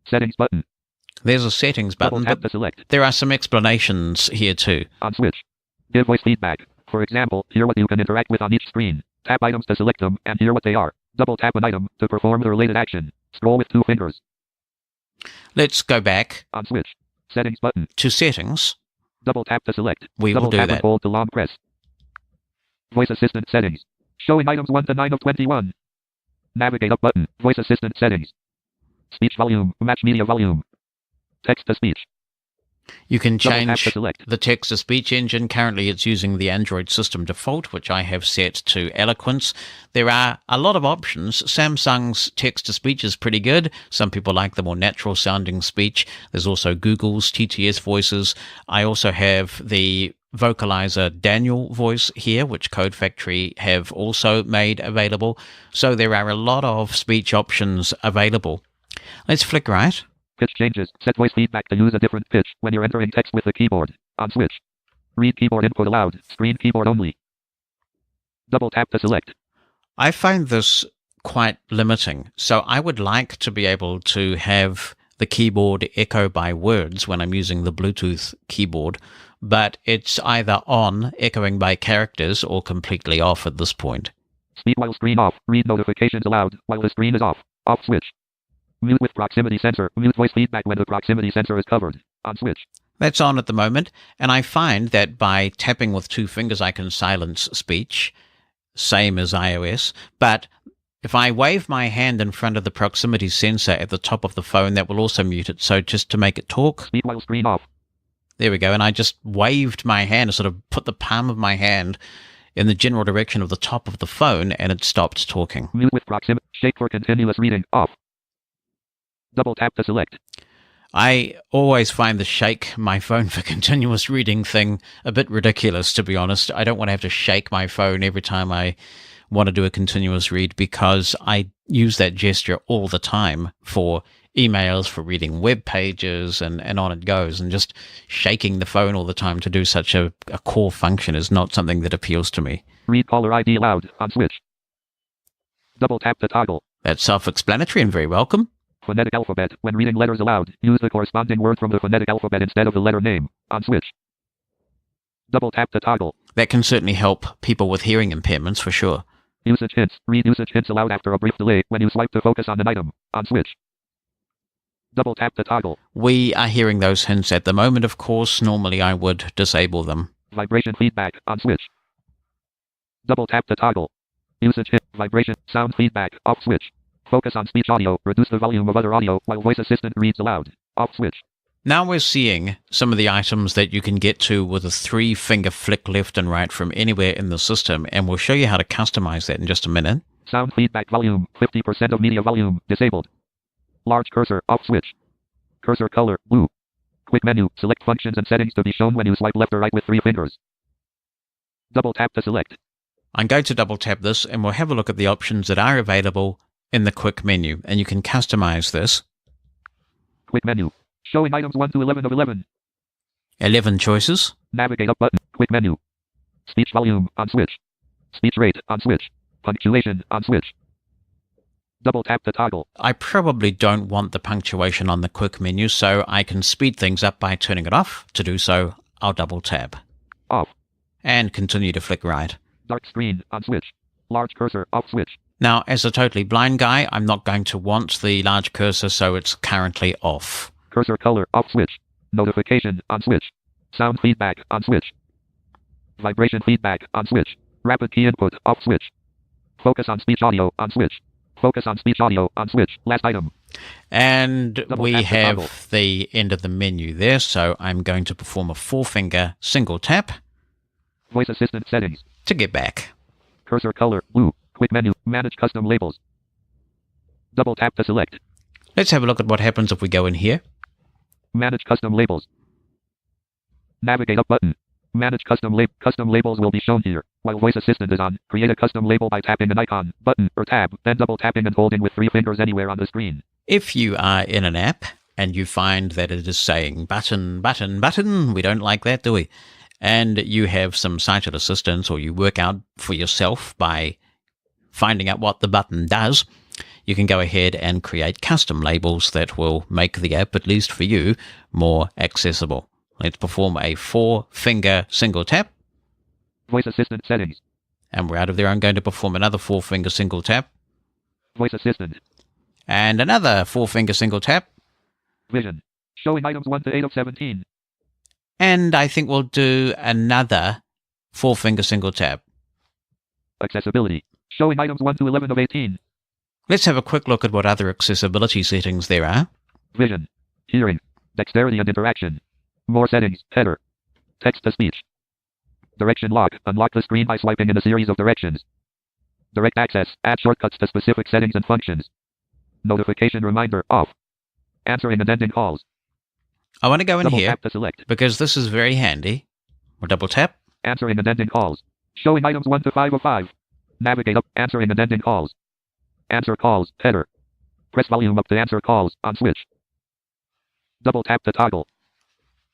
Settings button. There's a settings button, Double tap but to select. there are some explanations here too. On switch. Give voice feedback. For example, hear what you can interact with on each screen. Tap items to select them and hear what they are. Double tap an item to perform the related action. Scroll with 2 fingers. Let's go back On switch. Settings button. to settings. Double tap to select. We will Double do tap that. and hold to long press. Voice assistant settings. Showing items 1 to 9 of 21. Navigate up button. Voice assistant settings. Speech volume. Match media volume. Text to speech. You can Double tap change to select. the text-to-speech engine. Currently it's using the Android system default, which I have set to Eloquence. There are a lot of options. Samsung's text-to-speech is pretty good. Some people like the more natural-sounding speech. There's also Google's TTS voices. I also have the vocalizer Daniel voice here, which Code Factory have also made available. So there are a lot of speech options available. Let's flick right. Pitch changes. Set voice feedback to use a different pitch when you're entering text with the keyboard. On switch. Read keyboard input allowed. Screen keyboard only. Double tap to select. I find this quite limiting. So I would like to be able to have the keyboard echo by words when I'm using the Bluetooth keyboard, but it's either on, echoing by characters, or completely off at this point. Speak while screen off. Read notifications allowed while the screen is off. Off switch. Mute with proximity sensor. Mute voice feedback when the proximity sensor is covered. On switch. That's on at the moment, and I find that by tapping with 2 fingers I can silence speech, same as iOS, but if I wave my hand in front of the proximity sensor at the top of the phone, that will also mute it, so just to make it talk. Speak while screen off. There we go, and I just waved my hand, sort of put the palm of my hand in the general direction of the top of the phone, and it stopped talking. Mute with proximity. Shake for continuous reading. Off. Double tap to select. I always find the shake my phone for continuous reading thing a bit ridiculous, to be honest. I don't want to have to shake my phone every time I want to do a continuous read, because I use that gesture all the time for emails, for reading web pages, and on it goes. And just shaking the phone all the time to do such a core function is not something that appeals to me. Read caller ID loud. On switch. Double tap to toggle. That's self-explanatory and very welcome. Phonetic alphabet. When reading letters aloud, use the corresponding word from the phonetic alphabet instead of the letter name. On switch. Double tap to toggle. That can certainly help people with hearing impairments for sure. Usage hints. Read usage hints aloud after a brief delay when you swipe to focus on an item. On switch. Double tap to toggle. We are hearing those hints at the moment, of course. Normally I would disable them. Vibration feedback. On switch. Double tap to toggle. Usage hint. Vibration. Sound feedback. Off switch. Focus on speech audio. Reduce the volume of other audio while voice assistant reads aloud. Off switch. Now we're seeing some of the items that you can get to with a 3-finger flick left and right from anywhere in the system, and we'll show you how to customize that in just a minute. Sound feedback volume. 50% of media volume. Disabled. Large cursor. Off switch. Cursor color. Blue. Quick menu. Select functions and settings to be shown when you swipe left or right with 3 fingers. Double tap to select. I'm going to double tap this, and we'll have a look at the options that are available in the quick menu, and you can customize this. Quick menu. Showing items 1 to 11 of 11. 11 choices. Navigate up button. Quick menu. Speech volume. On switch. Speech rate. On switch. Punctuation. On switch. Double tap to toggle. I probably don't want the punctuation on the quick menu, so I can speed things up by turning it off. To do so, I'll double tap. Off. And continue to flick right. Dark screen. On switch. Large cursor. Off switch. Now, as a totally blind guy, I'm not going to want the large cursor, so it's currently off. Cursor color. Off switch. Notification. On switch. Sound feedback. On switch. Vibration feedback. On switch. Rapid key input. Off switch. Focus on speech audio. On switch. Focus on speech audio. On switch. Last item. And Double we tap to toggle. have the end of the menu there, so I'm going to perform a 4-finger single tap Voice assistant settings. to get back. Cursor color. Blue. Quick menu. Manage custom labels. Double tap to select. Let's have a look at what happens if we go in here. Manage custom labels. Navigate up button. Manage custom labels will be shown here. While voice assistant is on, create a custom label by tapping an icon, button, or tab, then double tapping and holding with 3 fingers anywhere on the screen. If you are in an app and you find that it is saying button, button, button, we don't like that, do we? And you have some sighted assistance, or you work out for yourself by finding out what the button does, you can go ahead and create custom labels that will make the app, at least for you, more accessible. Let's perform a 4-finger single tap. Voice assistant settings. And we're out of there. I'm going to perform another 4-finger single tap. Voice assistant. And another 4-finger single tap. Vision. Showing items 1 to 8 of 17. And I think we'll do another 4-finger single tap. Accessibility. Showing items 1 to 11 of 18. Let's have a quick look at what other accessibility settings there are. Vision. Hearing. Dexterity and interaction. More settings. Header. Text to speech. Direction lock. Unlock the screen by swiping in a series of directions. Direct access. Add shortcuts to specific settings and functions. Notification reminder. Off. Answering and ending calls. I want to go in Double here tap to select. because this is very handy. We'll double tap. Answering and ending calls. Showing items 1 to 5 of 5. Navigate up. Answering and ending calls. Answer calls. Header. Press volume up to answer calls. On switch. Double tap to toggle.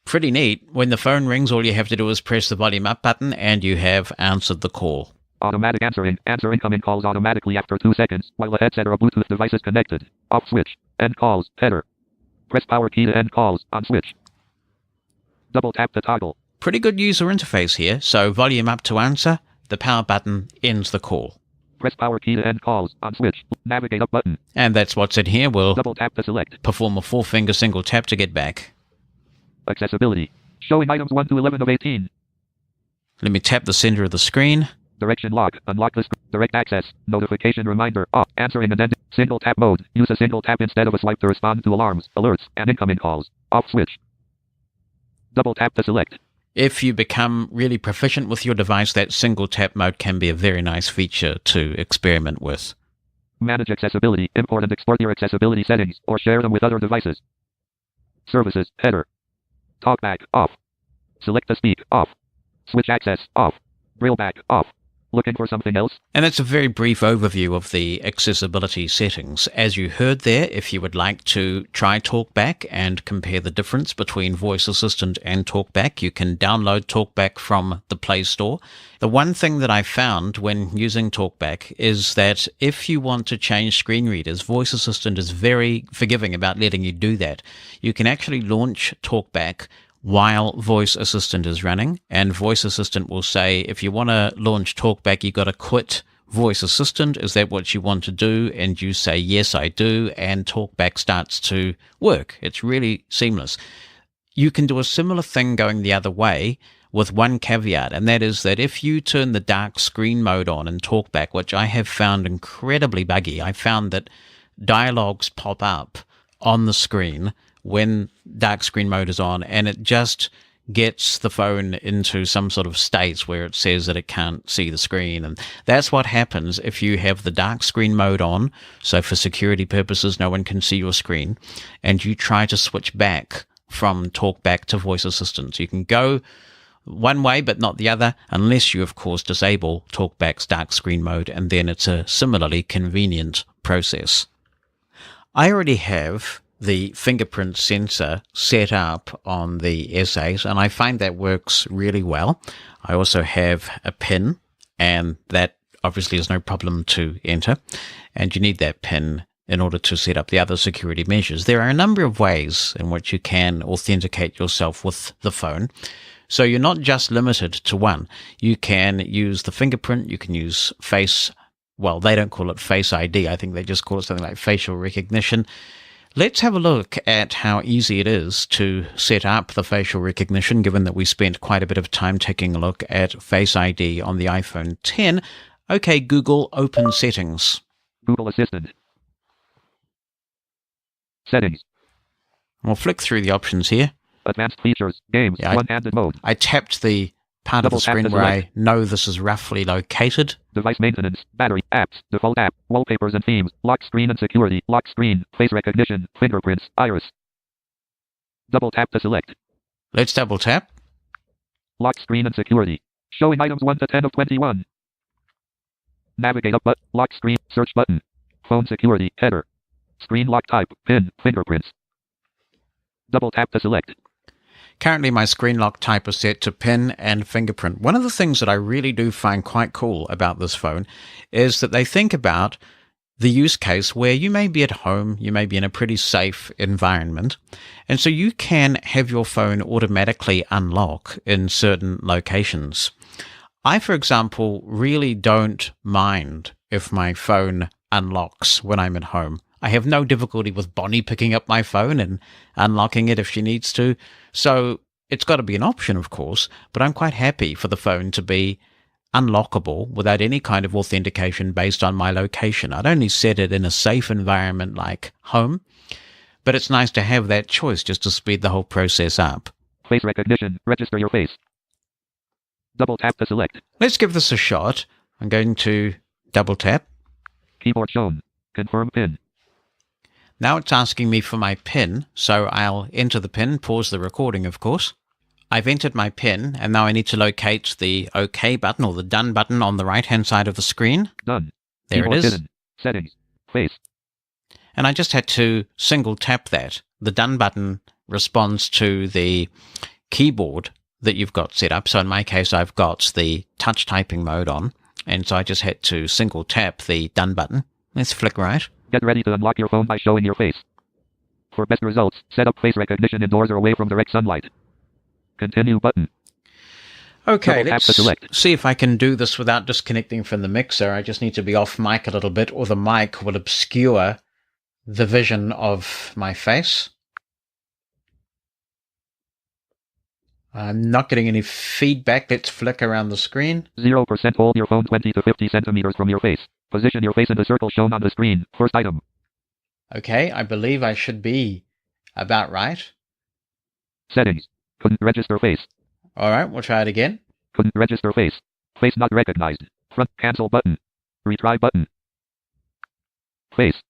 Pretty neat. When the phone rings, all you have to do is press the volume up button and you have answered the call. Automatic answering. Answer incoming calls automatically after 2 seconds while the headset or a Bluetooth device is connected. Off switch. End calls. Header. Press power key to end calls. On switch. Double tap to toggle. Pretty good user interface here. So volume up to answer. The power button ends the call. Press power key to end calls. On switch. Navigate up button. And that's what's in here. We'll Double tap to select. perform a 4-finger single tap to get back. Accessibility. Showing items 1 to 11 of 18. Let me tap the center of the screen. Direction lock. Unlock the direct access. Notification reminder. Off. Answering and ending. Single tap mode. Use a single tap instead of a swipe to respond to alarms, alerts, and incoming calls. Off switch. Double tap to select. If you become really proficient with your device, that single tap mode can be a very nice feature to experiment with. Manage accessibility. Import and export your accessibility settings or share them with other devices. Services. Header. Talkback. Off. Select to speak. Off. Switch access. Off. Brailleback. Off. Looking for something else? And that's a very brief overview of the accessibility settings. As you heard there, if you would like to try TalkBack and compare the difference between Voice Assistant and TalkBack, you can download TalkBack from the Play Store. The one thing that I found when using TalkBack is that if you want to change screen readers, Voice Assistant is very forgiving about letting you do that. You can actually launch TalkBack while Voice Assistant is running, and Voice Assistant will say, if you want to launch TalkBack, you got to quit Voice Assistant. Is that what you want to do? And you say, yes, I do, and TalkBack starts to work. It's really seamless. You can do a similar thing going the other way with one caveat, and that is that if you turn the dark screen mode on in TalkBack, which I have found incredibly buggy, I found that dialogues pop up on the screen when dark screen mode is on, and it just gets the phone into some sort of state where it says that it can't see the screen. And that's what happens if you have the dark screen mode on. So for security purposes, no one can see your screen, and you try to switch back from TalkBack to Voice Assistant. You can go one way but not the other, unless you of course disable TalkBack's dark screen mode, and then it's a similarly convenient process. I already have the fingerprint sensor set up on the S8, and I find that works really well. I also have a PIN, and that obviously is no problem to enter, and you need that PIN in order to set up the other security measures. There are a number of ways in which you can authenticate yourself with the phone, so you're not just limited to one. You can use the fingerprint, you can use well, they don't call it Face ID, I think they just call it something like facial recognition. Let's have a look at how easy it is to set up the facial recognition, given that we spent quite a bit of time taking a look at Face ID on the iPhone X. Okay, Google, open settings. Google Assistant. Settings. We'll flick through the options here. Advanced features. Games. Yeah, one-handed mode. I tapped the part of the screen where I know this is roughly located. Device maintenance, battery, apps, default app, wallpapers and themes, lock screen and security, lock screen, face recognition, fingerprints, iris. Double tap to select. Let's double tap. Lock screen and security. Showing items 1 to 10 of 21. Navigate up button, lock screen, search button. Phone security, header. Screen lock type, PIN, fingerprints. Double tap to select. Currently, my screen lock type is set to PIN and fingerprint. One of the things that I really do find quite cool about this phone is that they think about the use case where you may be at home, you may be in a pretty safe environment, and so you can have your phone automatically unlock in certain locations. I, for example, really don't mind if my phone unlocks when I'm at home. I have no difficulty with Bonnie picking up my phone and unlocking it if she needs to. So it's got to be an option, of course, but I'm quite happy for the phone to be unlockable without any kind of authentication based on my location. I'd only set it in a safe environment like home, but it's nice to have that choice just to speed the whole process up. Face recognition. Register your face. Double tap to select. Let's give this a shot. I'm going to double tap. Keyboard shown. Confirm PIN. Now it's asking me for my PIN, so I'll enter the PIN, pause the recording, of course. I've entered my PIN, and now I need to locate the OK button, or the Done button, on the right-hand side of the screen. Done. There Keyboard it is. hidden. Settings. Face. And I just had to single tap that. The Done button responds to the keyboard that you've got set up. So in my case, I've got the touch typing mode on, and so I just had to single tap the Done button. Let's flick right. Get ready to unlock your phone by showing your face. For best results, set up face recognition indoors or away from direct sunlight. Continue button. Okay, Double tap to let's select. see if I can do this without disconnecting from the mixer. I just need to be off mic a little bit, or the mic will obscure the vision of my face. I'm not getting any feedback. Let's flick around the screen. 0% hold your phone 20 to 50 centimeters from your face. Position your face in the circle shown on the screen. First item. Okay, I believe I should be about right. Settings. Couldn't register face. All right, we'll try it again. Couldn't register face. Face not recognized. Front cancel button. Retry button. Face.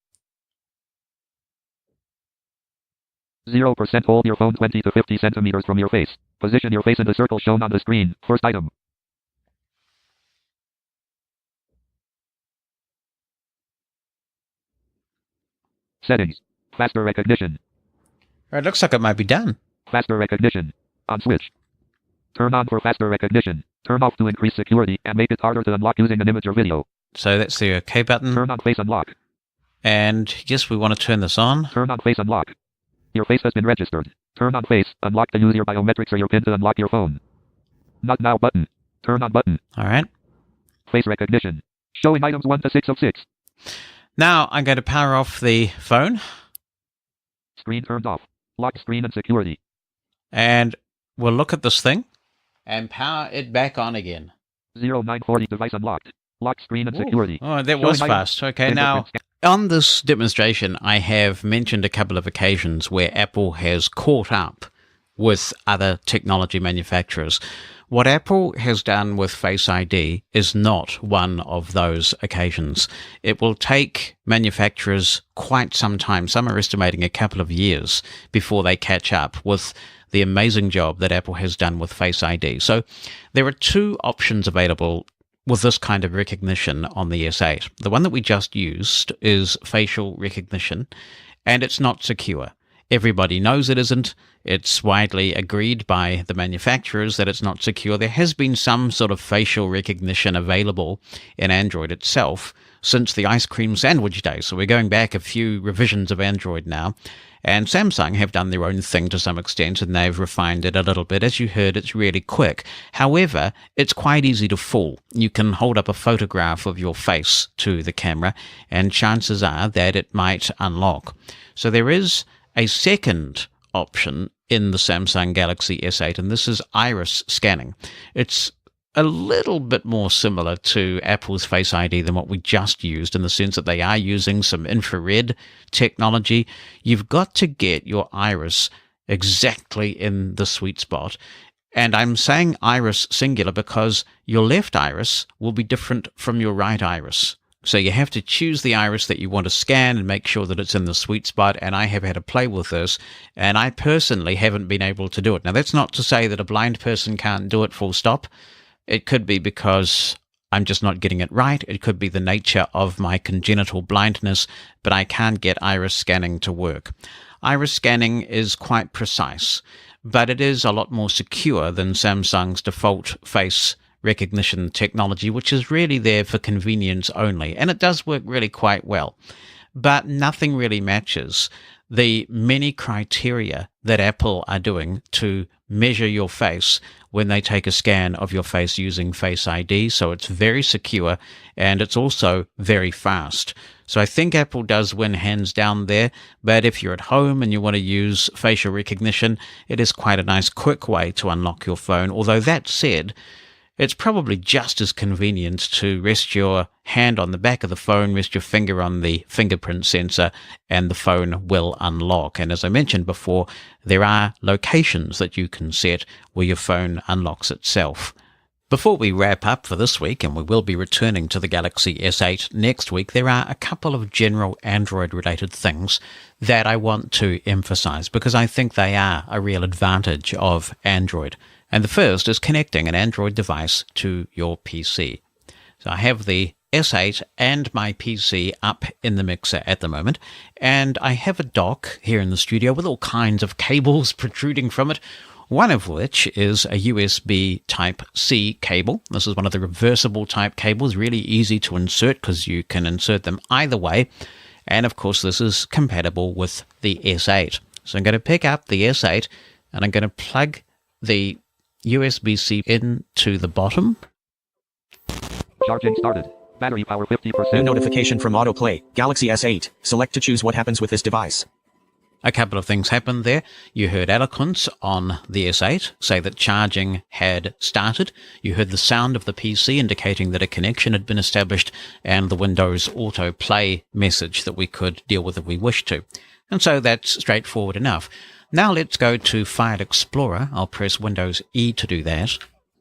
0% hold your phone 20 to 50 centimeters from your face. Position your face in the circle shown on the screen. First item. Settings. Faster recognition. All right, looks like it might be done. Faster recognition. On switch. Turn on for faster recognition. Turn off to increase security and make it harder to unlock using an image or video. So that's the OK button. Turn on face unlock. And yes, we want to turn this on. Turn on face unlock. Your face has been registered. Turn on face. Unlock to use your biometrics or your PIN to unlock your phone. Not now button. Turn on button. All right. Face recognition. Showing items 1 to 6 of 6. Now I'm going to power off the phone. Screen turned off. Lock screen and security. And we'll look at this thing and power it back on again. 0940 device unlocked. Lock screen and security. Oh, that was fast. Okay, now on this demonstration, I have mentioned a couple of occasions where Apple has caught up with other technology manufacturers. What Apple has done with Face ID is not one of those occasions. It will take manufacturers quite some time, some are estimating a couple of years, before they catch up with the amazing job that Apple has done with Face ID. So there are two options available with this kind of recognition on the S8. The one that we just used is facial recognition, and it's not secure. Everybody knows it isn't. It's widely agreed by the manufacturers that it's not secure. There has been some sort of facial recognition available in Android itself since the ice cream sandwich day. So we're going back a few revisions of Android now. And Samsung have done their own thing to some extent, and they've refined it a little bit. As you heard, it's really quick. However, it's quite easy to fool. You can hold up a photograph of your face to the camera, and chances are that it might unlock. So there is a second option in the Samsung Galaxy S8, and this is iris scanning. It's a little bit more similar to Apple's Face ID than what we just used, in the sense that they are using some infrared technology. You've got to get your iris exactly in the sweet spot. And I'm saying iris singular because your left iris will be different from your right iris. So you have to choose the iris that you want to scan and make sure that it's in the sweet spot. And I have had to play with this, and I personally haven't been able to do it. Now, that's not to say that a blind person can't do it full stop. It could be because I'm just not getting it right. It could be the nature of my congenital blindness, but I can't get iris scanning to work. Iris scanning is quite precise, but it is a lot more secure than Samsung's default face recognition technology, which is really there for convenience only. And it does work really quite well, but nothing really matches the many criteria that Apple are doing to measure your face when they take a scan of your face using Face ID. So it's very secure, and it's also very fast. So I think Apple does win hands down there, but if you're at home and you want to use facial recognition, it is quite a nice quick way to unlock your phone. Although that said, it's probably just as convenient to rest your hand on the back of the phone, rest your finger on the fingerprint sensor, and the phone will unlock. And as I mentioned before, there are locations that you can set where your phone unlocks itself. Before we wrap up for this week, and we will be returning to the Galaxy S8 next week, there are a couple of general Android-related things that I want to emphasize because I think they are a real advantage of Android. And the first is connecting an Android device to your PC. So I have the S8 and my PC up in the mixer at the moment, and I have a dock here in the studio with all kinds of cables protruding from it, one of which is a USB Type-C cable. This is one of the reversible type cables, really easy to insert because you can insert them either way. And of course, this is compatible with the S8. So I'm going to pick up the S8 and I'm going to plug the USB-C in to the bottom. Charging started. Battery power 50%. New notification from autoplay. Galaxy S8. Select to choose what happens with this device. A couple of things happened there. You heard eloquence on the S8 say that charging had started. You heard the sound of the PC indicating that a connection had been established, and the Windows autoplay message that we could deal with if we wished to. And so that's straightforward enough. Now let's go to File Explorer. I'll press Windows E to do that.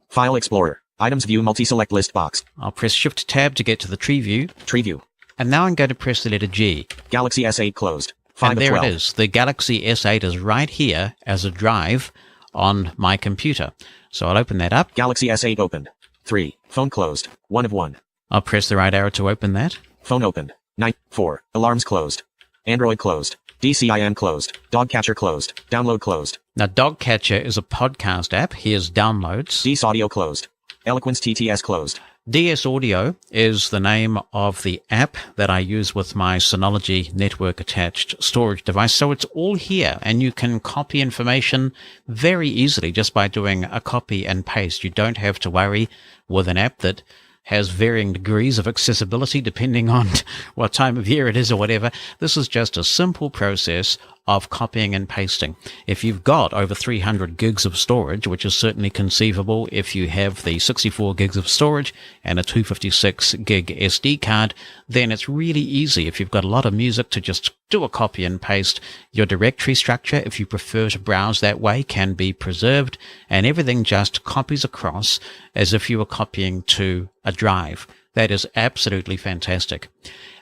File Explorer. Items View Multi-Select List Box. I'll press Shift Tab to get to the Tree View. Tree View. And now I'm going to press the letter G. Galaxy S8 closed. 5 And of there 12. it is. The Galaxy S8 is right here as a drive on my computer. So I'll open that up. Galaxy S8 opened. 3. Phone closed. 1 of 1. I'll press the right arrow to open that. Phone opened. 9. 4. Alarms closed. Android closed. DCIM closed. Dogcatcher closed. Download closed. Now, Dogcatcher is a podcast app. Here's downloads. DS Audio closed. Eloquence TTS closed. DS Audio is the name of the app that I use with my Synology network attached storage device. So it's all here, and you can copy information very easily just by doing a copy and paste. You don't have to worry with an app that has varying degrees of accessibility depending on what time of year it is or whatever. This is just a simple process of copying and pasting. If you've got over 300 gigs of storage, which is certainly conceivable if you have the 64 gigs of storage and a 256 gig SD card, then it's really easy if you've got a lot of music to just do a copy and paste. Your directory structure, if you prefer to browse that way, can be preserved, and everything just copies across as if you were copying to a drive. That is absolutely fantastic.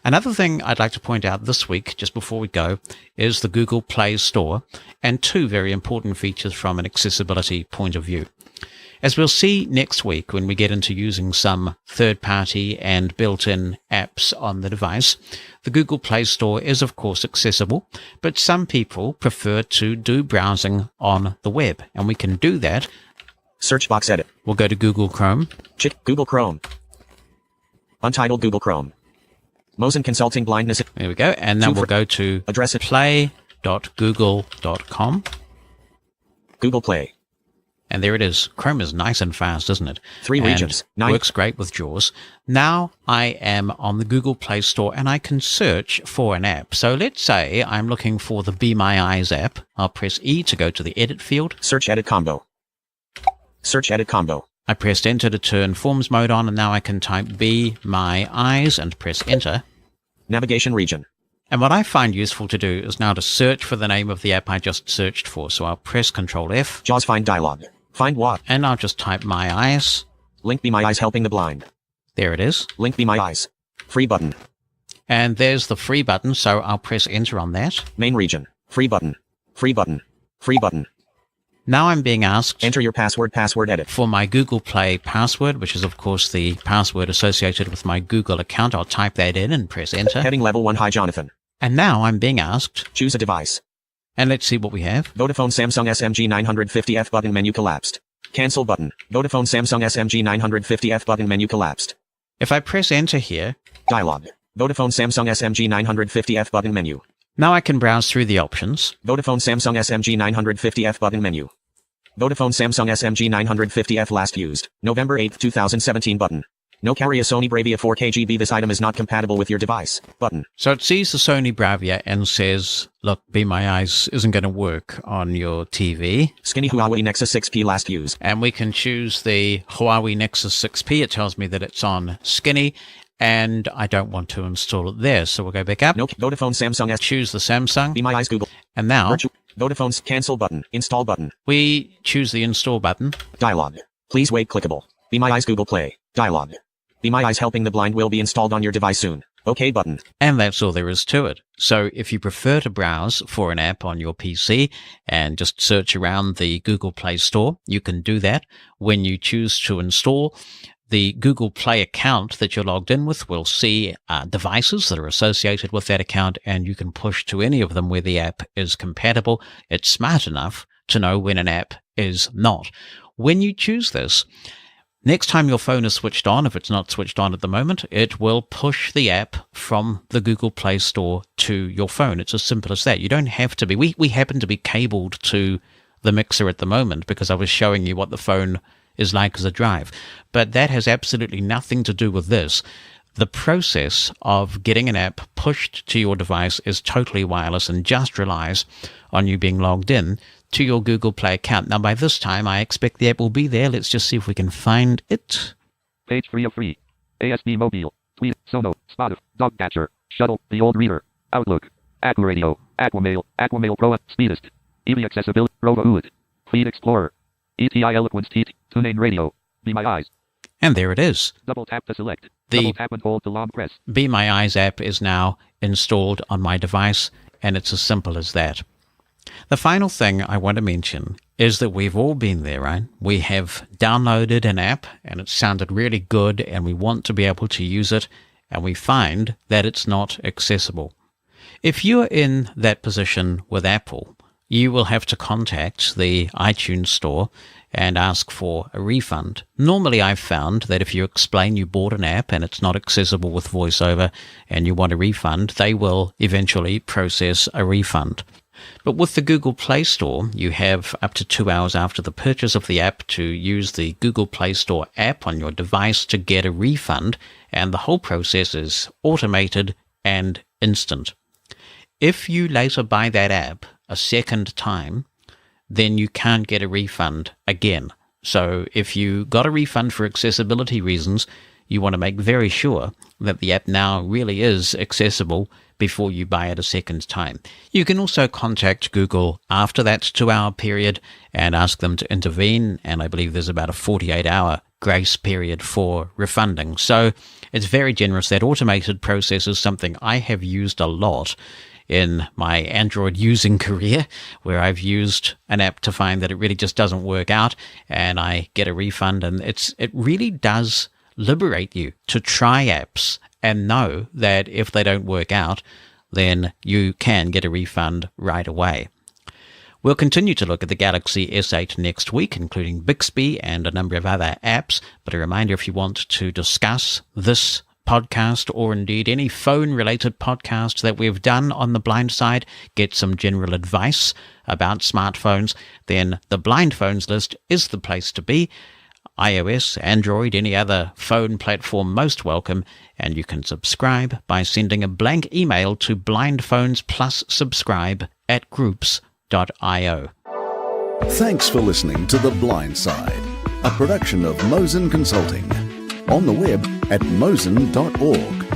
Another thing I'd like to point out this week, just before we go, is the Google Play Store, and two very important features from an accessibility point of view. As we'll see next week when we get into using some third-party and built-in apps on the device, the Google Play Store is of course accessible, but some people prefer to do browsing on the web, and we can do that. Search box edit. We'll go to Google Chrome. Google Chrome. Untitled Google Chrome. Mosen Consulting Blindness. There we go. And then we'll go to address it. play.google.com. Google Play. And there it is. Chrome is nice and fast, isn't it? 3 and regions. 9. Works great with JAWS. Now I am on the Google Play Store and I can search for an app. So let's say I'm looking for the Be My Eyes app. I'll press E to go to the edit field. Search edit combo. Search edit combo. I pressed enter to turn forms mode on, and now I can type Be My Eyes and press enter. Navigation region. And what I find useful to do is now to search for the name of the app I just searched for. So I'll press Control F. JAWS find dialog. Find what? And I'll just type My Eyes. Link Be My Eyes helping the blind. There it is. Link Be My Eyes. Free button. And there's the free button, so I'll press enter on that. Main region. Free button. Free button. Free button. Now I'm being asked enter your password. Password edit. for my Google Play password, which is of course the password associated with my Google account. I'll type that in and press enter. Heading level 1. Hi Jonathan. And now I'm being asked, choose a device. And let's see what we have. Vodafone Samsung SMG 950F button menu collapsed. Cancel button. Vodafone Samsung SMG 950F button menu collapsed. If I press enter here, dialog. Vodafone Samsung SMG 950F button menu. Now I can browse through the options. Vodafone Samsung SMG 950F button menu. Vodafone Samsung SMG 950F last used, November 8, 2017 button. No carrier Sony Bravia 4KGB. This item is not compatible with your device. Button. So it sees the Sony Bravia and says, look, Be My Eyes isn't going to work on your TV. Skinny Huawei Nexus 6P last used. And we can choose the Huawei Nexus 6P. It tells me that it's on Skinny, and I don't want to install it there. So we'll go back up. Nope. Vodafone Samsung S. Choose the Samsung. Be My Eyes Google. And now Vodafone's cancel button. Install button. We choose the install button. Dialog. Please wait. Clickable. Be My Eyes Google Play. Dialog. Be My Eyes helping the blind will be installed on your device soon. OK button. And that's all there is to it. So if you prefer to browse for an app on your PC and just search around the Google Play Store, you can do that. When you choose to install, the Google Play account that you're logged in with will see devices that are associated with that account, and you can push to any of them where the app is compatible. It's smart enough to know when an app is not. When you choose this, next time your phone is switched on, if it's not switched on at the moment, it will push the app from the Google Play Store to your phone. It's as simple as that. You don't have to be. We happen to be cabled to the mixer at the moment because I was showing you what the phone is like as a drive. But that has absolutely nothing to do with this. The process of getting an app pushed to your device is totally wireless and just relies on you being logged in to your Google Play account. Now, by this time, I expect the app will be there. Let's just see if we can find it. Page 3 of 3. ASB Mobile. Tweet. Sono. Spotify. Dogcatcher. Shuttle. The Old Reader. Outlook. Aquaradio. Aquamail. Aquamail Pro. Speedest. Easy Accessibility. Rover Ud. Feed Explorer. ETI Eloquence T. TuneIn Radio. Be My Eyes. And there it is. Double tap to select. The Double tap and hold to long press. Be My Eyes app is now installed on my device, and it's as simple as that. The final thing I want to mention is that we've all been there, right? We have downloaded an app, and it sounded really good, and we want to be able to use it, and we find that it's not accessible. If you're in that position with Apple, you will have to contact the iTunes store and ask for a refund. Normally, I've found that if you explain you bought an app and it's not accessible with VoiceOver and you want a refund, they will eventually process a refund. But with the Google Play Store, you have up to 2 hours after the purchase of the app to use the Google Play Store app on your device to get a refund, and the whole process is automated and instant. If you later buy that app a second time, then you can't get a refund again. So if you got a refund for accessibility reasons, you want to make very sure that the app now really is accessible before you buy it a second time. You can also contact Google after that 2-hour period and ask them to intervene, and I believe there's about a 48-hour grace period for refunding. So it's very generous. That automated process is something I have used a lot in my Android using career, where I've used an app to find that it really just doesn't work out and I get a refund. And it really does liberate you to try apps and know that if they don't work out, then you can get a refund right away. We'll continue to look at the Galaxy S8 next week, including Bixby and a number of other apps. But a reminder, if you want to discuss this podcast or indeed any phone-related podcast that we've done on the Blind Side, get some general advice about smartphones, then the Blind Phones list is the place to be. iOS, Android, any other phone platform most welcome, and you can subscribe by sending a blank email to blindphones+subscribe@groups.io. Thanks for listening to The Blind Side, a production of Mosen Consulting. On the web at mosen.org.